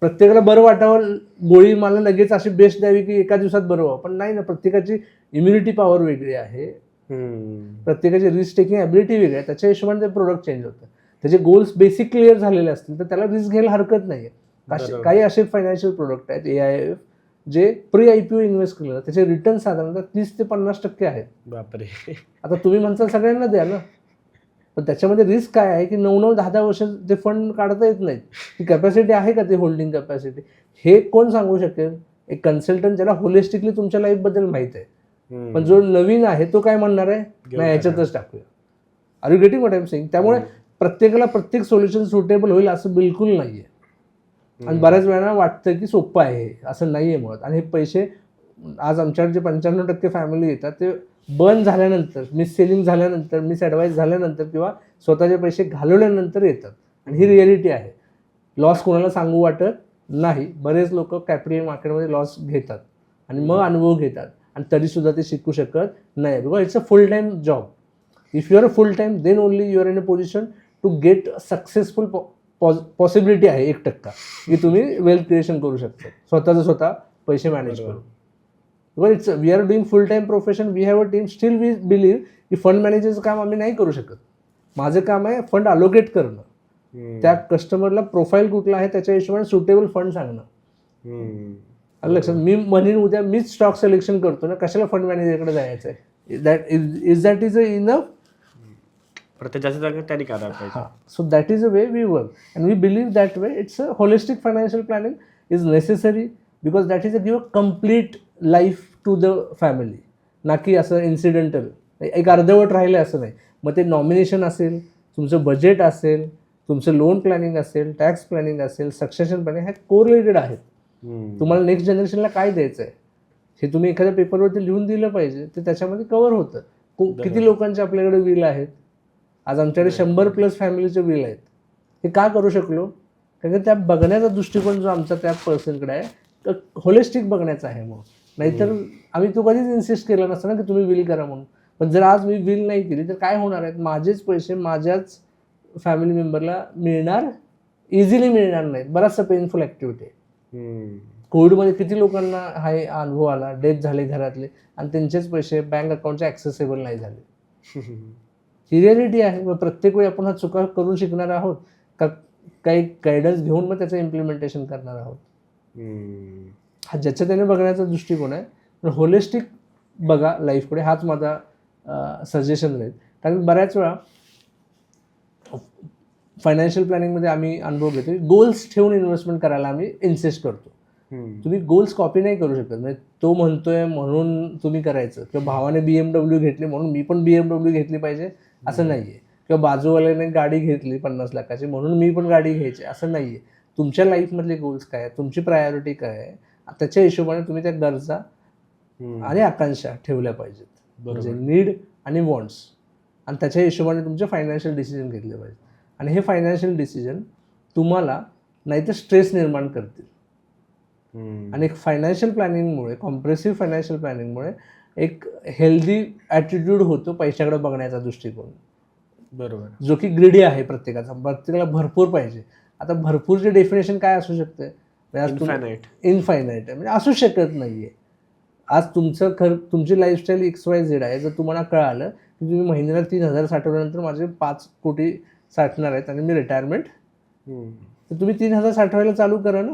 प्रत्येकाला बरं वाटावं, गोळी मला लगेच अशी बेस्ट द्यावी की एका दिवसात बरं व्हावं, पण नाही ना. प्रत्येकाची इम्युनिटी पॉवर वेगळी आहे, प्रत्येकाची रिस्क टेकिंग ॲबिलिटी वेगळी आहे. त्याच्या हिशोबाने ते प्रोडक्ट चेंज होतं. त्याचे गोल्स बेसिक क्लिअर झालेले असतील तर त्याला रिस्क घ्यायला हरकत नाही आहे. काही असे फायनान्शियल प्रोडक्ट आहेत AIF जे प्री IPO इन्व्हेस्ट केलेलं, त्याचे रिटर्न साधारणतः 30 ते 50% आहेत. बापरे. आता तुम्ही म्हणसाल सगळ्यांना द्या ना, पण त्याच्यामध्ये रिस्क काय आहे की 9-9, 10-10 वर्ष ते फंड काढता येत नाहीत. ती कॅपॅसिटी आहे का, ती होल्डिंग कॅपॅसिटी, हे कोण सांगू शकेल? एक कन्सल्टंट ज्याला होलिस्टिकली तुमच्या लाईफबद्दल माहीत आहे. पण जो नवीन आहे तो काय म्हणणार आहे, नाही ह्याच्यातच टाकूया. Are you getting what I am saying? त्यामुळे प्रत्येकाला प्रत्येक सोल्युशन सुटेबल होईल असं बिलकुल नाही आहे. आणि बऱ्याच वेळा वाटतं की सोपं आहे, असं नाही आहे मुळात. आणि हे पैसे आज आमच्याकडे जे 95% फॅमिली येतात ते बर्न झाल्यानंतर, मिस सेलिंग झाल्यानंतर, मिस ॲडवाईस झाल्यानंतर किंवा स्वतःचे पैसे घालवल्यानंतर येतात. आणि ही रिॲलिटी आहे. लॉस कोणाला सांगू वाटत नाही. बरेच लोक कॅपिटल मार्केटमध्ये लॉस घेतात आणि मग अनुभव घेतात आणि तरीसुद्धा ते शिकू शकत नाही. Because it's a full time job. If you are a full time then only you are in a position to get successful possibility आहे 1% की तुम्ही वेल्थ क्रिएशन करू शकता स्वतःचं स्वतः पैसे मॅनेज बरोबर. करू. Because it's we are doing full time profession, we have a team, still we believe की फंड मॅनेजरचं काम आम्ही नाही करू शकत. माझं काम आहे फंड अलोकेट करणं, त्या कस्टमरला प्रोफाईल कुठला आहे त्याच्या हिशोबाने सुटेबल फंड सांगणं. आलं लक्षात? मी म्हणेन उद्या मीच स्टॉक सिलेक्शन करतो ना, कशाला फंड मॅनेजरकडे जायचं आहे? That is a enough. प्रत्येकाच्या जागा त्यांनी करायला पाहिजे. So that is the way we work, and we believe that way. It's a holistic financial planning is necessary because that is a give a complete life to the family. ना की असं incidental एक अर्धवट राहिले असं नाही. मग ते नॉमिनेशन असेल, तुमचं बजेट असेल, तुमचं लोन प्लॅनिंग असेल, टॅक्स प्लॅनिंग असेल, सक्सेशन प्लॅनिंग, हे कोरिलेटेड आहेत. तुम्हाला नेक्स्ट जनरेशनला काय द्यायचं आहे हे तुम्ही एखाद्या पेपरवरती लिहून दिलं पाहिजे, ते त्याच्यामध्ये कव्हर होतं. किती लोकांचे आपल्याकडे विल आहेत? आज आमच्याकडे 100+ फॅमिलीचे विल आहेत. हे का करू शकलो? कारण की त्या बघण्याचा दृष्टिकोन जो आमचा त्या पर्सनकडे आहे तर होलिस्टिक बघण्याचा आहे. मग नाहीतर आम्ही तो कधीच इन्सिस्ट केला नसतं ना की तुम्ही विल करा म्हणून. पण जर आज मी विल नाही केली तर काय होणार आहेत? माझेच पैसे माझ्याच फॅमिली मेंबरला मिळणार, इझिली मिळणार नाहीत. बराचसा पेनफुल ॲक्टिव्हिटी आहे. कोविडमध्ये किती लोकांना हा अनुभव आला, डेथ झाले घरातले आणि त्यांचेच पैसे बँक अकाउंटचे ॲक्सेसेबल नाही झाले. ही रिॲलिटी आहे. मग प्रत्येक वेळी आपण हा चुका करून शिकणार आहोत का काही गायडन्स घेऊन मग त्याचं इम्प्लिमेंटेशन करणार आहोत? हा ज्याच्या त्याने बघण्याचा दृष्टिकोन आहे. पण होलिस्टिक बघा लाईफकडे, हाच माझा सजेशन राहील. कारण बऱ्याच वेळा फायनान्शियल प्लॅनिंगमध्ये आम्ही अनुभव घेतो, गोल्स ठेवून इन्व्हेस्टमेंट करायला आम्ही इन्सिस्ट करतो. तुम्ही गोल्स कॉपी नाही करू शकत. म्हणजे तो म्हणतोय म्हणून तुम्ही करायचं, किंवा भावाने BMW घेतली म्हणून मी पण BMW घेतली पाहिजे असं नाही आहे, किंवा बाजूवाल्याने गाडी घेतली 50 लाखाची म्हणून मी पण गाडी घ्यायची असं नाही आहे. तुमच्या लाईफमधले गोल्स काय आहे, तुमची प्रायोरिटी काय आहे, त्याच्या हिशोबाने तुम्ही त्या गरजा आणि आकांक्षा ठेवल्या पाहिजेत. म्हणजे नीड आणि वॉन्ट्स, आणि त्याच्या हिशोबाने तुमचे फायनान्शियल डिसिजन घेतले पाहिजेत. आणि हे फायनान्शियल डिसिजन तुम्हाला नाहीतर स्ट्रेस निर्माण करतील. आणि एक फायनान्शियल प्लॅनिंगमुळे, कॉम्प्रेसिव्ह फायनान्शियल प्लॅनिंगमुळे एक हेल्दी ॲटिट्यूड होतो पैशाकडे बघण्याचा दृष्टिकोन. बरोबर. जो की ग्रीडी आहे प्रत्येकाला भरपूर पाहिजे. आता भरपूरची डेफिनेशन काय असू शकते? इनफायनाईट आहे, म्हणजे असू शकत नाही आहे. आज तुमची लाईफस्टाईल XYZ आहे. जर तुम्हाला कळालं की तुम्ही महिन्याला 3,000 साठवल्यानंतर माझे 5 कोटी साठणार आहेत आणि मी रिटायरमेंट, तर तुम्ही 3,000 साठवायला चालू करा ना.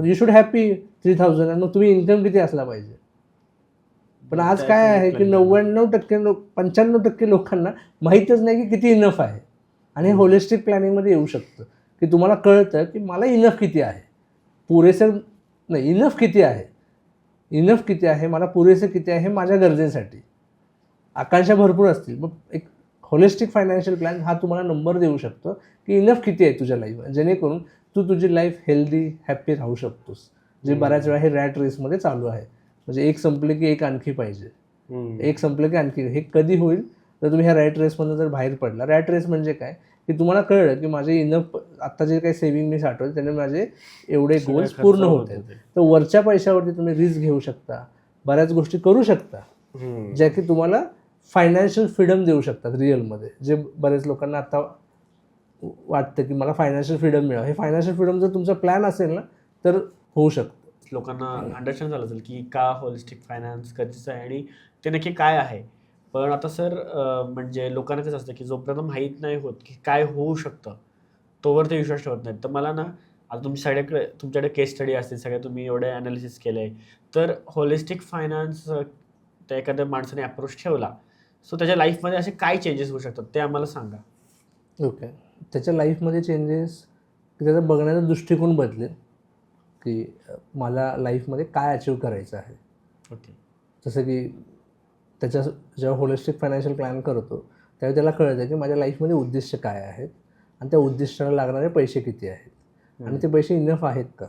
You should happy 3,000. आणि मग तुम्ही इन्कम किती असला पाहिजे? पण आज काय आहे की 95% लोकांना माहीतच नाही की किती इनफ आहे. आणि हे होलिस्टिक प्लॅनिंगमध्ये येऊ शकतं की तुम्हाला कळतं की मला इनफ किती आहे, पुरेसं नाही, इनफ किती आहे, मला पुरेसं किती आहे माझ्या गरजेसाठी. आकांक्षा भरपूर असतील. मग एक होलिस्टिक फायनान्शियल प्लॅन हा तुम्हाला नंबर देऊ शकतो की इनफ किती आहे तुझ्या लाईफ, जेणेकरून तू तुझी लाईफ हेल्दी हॅप्पी राहू शकतोस. जे बऱ्याच वेळा हे रॅट रेसमध्ये चालू आहे. म्हणजे एक संपले की एक आणखी पाहिजे, एक संपलं की आणखी. हे कधी होईल तर तुम्ही ह्या रॅट रेसमधून जर बाहेर पडला. रॅट रेस म्हणजे काय की तुम्हाला कळलं की माझे इनफ आत्ता जे काही सेव्हिंग मी साठवले त्याने माझे एवढे गोल्स पूर्ण होत आहेत. तर वरच्या पैशावरती तुम्ही रिस्क घेऊ शकता, बऱ्याच गोष्टी करू शकता ज्या की तुम्हाला फायनान्शियल फ्रीडम देऊ शकतात रिअलमध्ये. जे बरेच लोकांना आता वाटतं की मला फायनान्शियल फ्रीडम मिळावं. हे फायनान्शियल फ्रीडम जर तुमचा प्लॅन असेल ना तर होऊ शकतं. लोकांना अंडरस्टँड झालं असेल की का होलिस्टिक फायनान्स गरजेचं आहे आणि ते नक्की काय आहे. पण आता सर म्हणजे लोकांना कसं असतं की जोपर्यंत माहीत नाही होत की काय होऊ शकतं तोवर ते विश्वास ठेवत नाहीत. तर मला ना आता तुमच्याकडे केस स्टडी असतील, सगळे तुम्ही एवढे ॲनालिसिस केलं आहे, तर होलिस्टिक फायनान्स त्या एखाद्या माणसाने अप्रोच ठेवला सो त्याच्या लाईफमध्ये असे काय चेंजेस होऊ शकतात ते आम्हाला सांगा. ओके. त्याच्या लाईफमध्ये चेंजेस, त्याचा बघण्याचा दृष्टिकोन बदलेल की मला लाईफमध्ये काय अचीव करायचं आहे. ओके. जसं की जेव्हा होलिस्टिक फायनान्शियल प्लॅन करतो त्यावेळी त्याला कळतं की माझ्या लाईफमध्ये उद्दिष्ट काय आहेत आणि त्या उद्दिष्टाला लागणारे पैसे किती आहेत आणि ते पैसे इनफ आहेत का.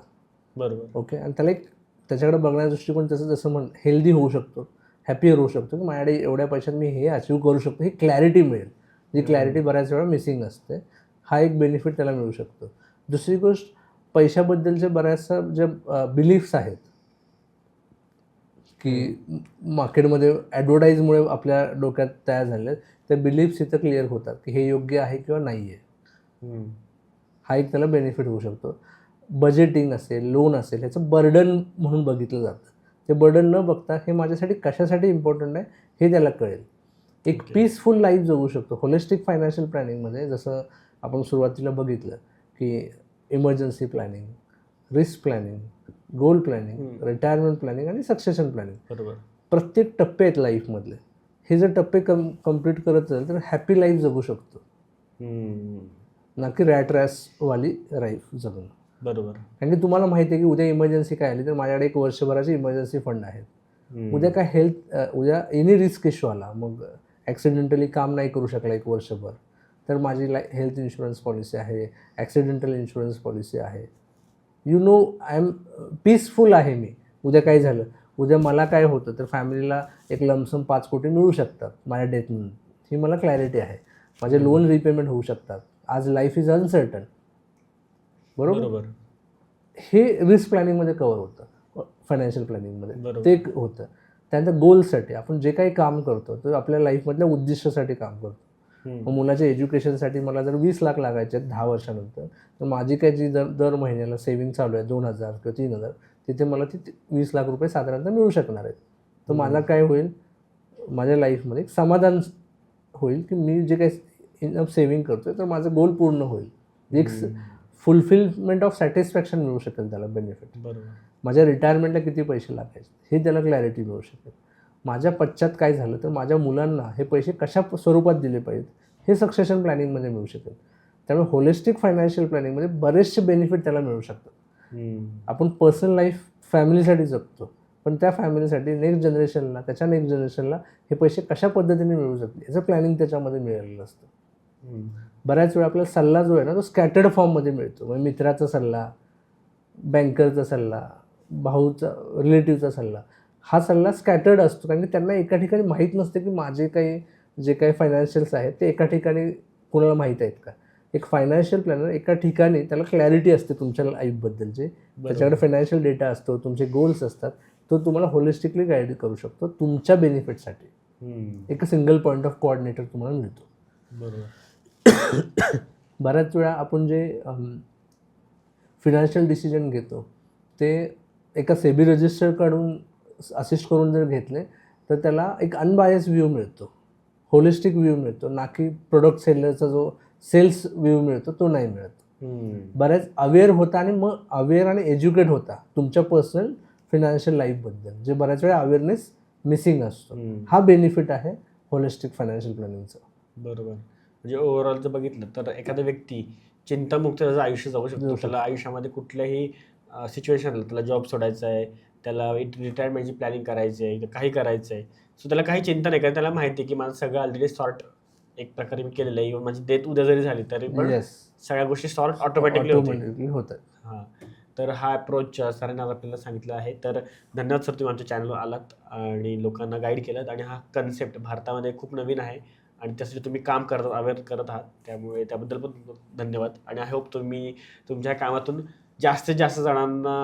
बरोबर. ओके. आणि त्याला एक त्याच्याकडे बघण्याचा दृष्टिकोन जसं हेल्दी होऊ शकतो, हॅपियर होऊ शकतो की माझ्याकडे एवढ्या पैशात मी हे अचीव करू शकतो. ही क्लॅरिटी मिळेल, जी क्लॅरिटी बऱ्याच वेळा मिसिंग असते. हा एक बेनिफिट त्याला मिळू शकतो. दुसरी गोष्ट, पैशाबद्दलचे बऱ्याचशा ज्या बिलीफ्स आहेत की मार्केटमध्ये ॲडव्हर्टाईजमुळे आपल्या डोक्यात तयार झाले, त्या बिलीफ्स इथं क्लिअर होतात की हे योग्य आहे किंवा नाही आहे. हा एक त्याला बेनिफिट होऊ शकतो. बजेटिंग असेल, लोन असेल, ह्याचं बर्डन म्हणून बघितलं जातं. ते बर्डन न बघता हे माझ्यासाठी कशासाठी इम्पॉर्टंट आहे हे त्याला कळेल. एक Okay. पीसफुल लाईफ जगू शकतो. होलिस्टिक फायनान्शियल प्लॅनिंगमध्ये जसं आपण सुरुवातीला बघितलं की इमर्जन्सी प्लॅनिंग, रिस्क प्लॅनिंग, गोल प्लॅनिंग, रिटायरमेंट प्लॅनिंग आणि सक्सेशन प्लॅनिंग. बरोबर. प्रत्येक टप्पे आहेत लाईफमधले. हे जर टप्पे कम्प्लीट करत जाईल तर हॅपी लाईफ जगू शकतो, ना की रॅट रॅसवाली लाईफ जगणं. बरोबर. कारण की तुम्हाला माहिती आहे की उद्या इमर्जन्सी काय आली तर माझ्याकडे एक वर्षभराची इमर्जन्सी फंड आहेत. उद्या काय उद्या एनी रिस्क इश्यू आला, मग ॲक्सिडेंटली काम नाही करू शकला एक वर्षभर, तर माझी हेल्थ इन्शुरन्स पॉलिसी आहे, ॲक्सिडेंटल इन्शुरन्स पॉलिसी आहे. You know I am peaceful आहे मी. उद्या काय झालं, उद्या मला काय होतं तर फॅमिलीला एक लमसम 5 कोटी मिळू शकतात माझ्या डेथमधून, ही मला क्लॅरिटी आहे. माझे लोन रिपेमेंट होऊ शकतात. आज लाईफ इज अनसर्टन. बरोबर. हे रिस्क प्लॅनिंगमध्ये कव्हर होतं, फायनान्शियल प्लॅनिंगमध्ये ते होतं. त्यानंतर गोल्ससाठी आपण जे काही काम करतो तर आपल्या लाईफमधल्या उद्दिष्टासाठी काम करतो. मग मुलाच्या एज्युकेशनसाठी मला जर 20 लाख लागायचे आहेत 10 वर्षानंतर, तर माझी काय जी दर महिन्याला सेव्हिंग चालू आहे 2,000 किंवा 3,000, तिथे मला ती 20 लाख रुपये साधारणतः मिळू शकणार आहेत. तर मला काय होईल, माझ्या लाईफमध्ये एक समाधान होईल की मी जे काही इनफ सेव्हिंग करतोय तर माझं गोल पूर्ण होईल. एक फुलफिलमेंट ऑफ सॅटिस्फॅक्शन मिळू शकेल त्याला बेनिफिट. बरोबर. माझ्या रिटायरमेंटला किती पैसे लागायचे हे त्याला क्लॅरिटी मिळू शकेल. माझ्या पश्चात काय झालं तर माझ्या मुलांना हे पैसे कशा स्वरूपात दिले पाहिजेत हे सक्सेशन प्लॅनिंगमध्ये मिळू शकेल. त्यामुळे होलिस्टिक फायनान्शियल प्लॅनिंगमध्ये बरेचसे बेनिफिट त्याला मिळू शकतात. आपण पर्सनल लाईफ फॅमिलीसाठी जगतो, पण त्या फॅमिलीसाठी नेक्स्ट जनरेशनला, त्याच्या नेक्स्ट जनरेशनला हे पैसे कशा पद्धतीने मिळू शकतील याचं प्लॅनिंग त्याच्यामध्ये मिळालेलं असतं. बऱ्याच वेळा आपला सल्ला जो आहे ना तो स्कॅटर्ड फॉर्ममध्ये मिळतो. म्हणजे मित्राचा सल्ला, बँकरचा सल्ला, भाऊचा, रिलेटिव्हचा सल्ला, हा सल्ला स्कॅटर्ड असतो. कारण की त्यांना एका ठिकाणी माहीत नसते की माझे काही जे काही फायनान्शियल्स आहेत ते एका ठिकाणी कोणाला माहीत आहेत का. एक फायनान्शियल प्लॅनर एका ठिकाणी त्याला क्लॅरिटी असते तुमच्या लाईफबद्दलचे, त्याच्याकडे फायनान्शियल डेटा असतो, तुमचे गोल्स असतात, तो तुम्हाला होलिस्टिकली गाईड करू शकतो तुमच्या बेनिफिटसाठी. एक सिंगल पॉईंट ऑफ कोऑर्डिनेटर तुम्हाला मिळतो. बरोबर. बऱ्याच वेळा आपण जे फिनान्शियल डिसिजन घेतो ते एका सेबी रजिस्टरकडून असिस्ट करून जर घेतले तर त्याला एक अनबायस व्ह्यू मिळतो, होलिस्टिक व्ह्यू मिळतो, ना की प्रोडक्ट सेलरचा जो सेल्स व्ह्यू मिळतो तो नाही मिळत. बऱ्याच अवेअर होता आणि मग अवेअर आणि एज्युकेट होता तुमच्या पर्सनल फिनान्शियल लाईफबद्दल, जे बऱ्याच वेळा अवेअरनेस मिसिंग असतो. हा बेनिफिट आहे होलिस्टिक फायनान्शियल प्लॅनिंगचा. बरोबर. म्हणजे ओव्हरऑल जर बघितलं तर एखादा व्यक्ती चिंतामुक्त त्याचं आयुष्य जगू शकतो. त्याला आयुष्यामध्ये कुठल्याही सिच्युएशन आलं, त्याला जॉब सोडायचा आहे, त्याला रिटायरमेंटची प्लॅनिंग करायची आहे, काही करायचं आहे, सो त्याला काही चिंता नाही, कारण त्याला माहिती आहे की माझं सगळं ऑलरेडी सॉर्ट एक प्रकारे मी केलेलं आहे. इव्हन माझी डेथ उद्या जरी झाली तरी पण सगळ्या गोष्टी सॉर्ट ऑटोमॅटिकली होतात. हां, तर हा अप्रोच सरांनी आज आपल्याला सांगितलं आहे. तर धन्यवाद सर, तुम्ही आमच्या चॅनलवर आलात आणि लोकांना गाईड केलं. आणि हा कन्सेप्ट भारतामध्ये खूप नवीन आहे आणि त्यासाठी तुम्ही काम करत अवेअर करत आहात, त्यामुळे त्याबद्दल पण धन्यवाद. आणि आय होप तुम्ही तुमच्या कामातून जास्तीत जास्त जणांना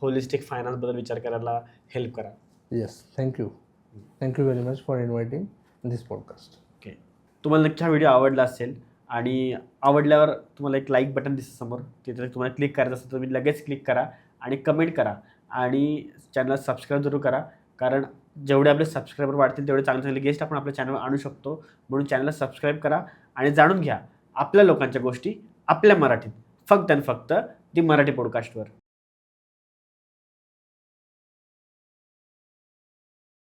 होलिस्टिक फायनान्सबद्दल विचार करायला हेल्प करा. Yes, thank you very much for inviting this podcast. Okay, तुम्हाला नक्की हा व्हिडिओ आवडला असेल आणि आवडल्यावर तुम्हाला एक लाईक बटन दिसतं समोर, तिथे तुम्हाला क्लिक करायचं असेल तर तुम्ही लगेच क्लिक करा आणि कमेंट करा आणि चॅनलला सबस्क्राईब जरूर करा, कारण जेवढे आपले सबस्क्रायबर वाढतील तेवढे चांगले चांगले गेस्ट आपण आपल्या चॅनलवर आणू शकतो. म्हणून चॅनलला सबस्क्राईब करा आणि जाणून घ्या आपल्या लोकांच्या गोष्टी आपल्या मराठीत, फक्त आणि फक्त दी मराठी पॉडकास्टवर.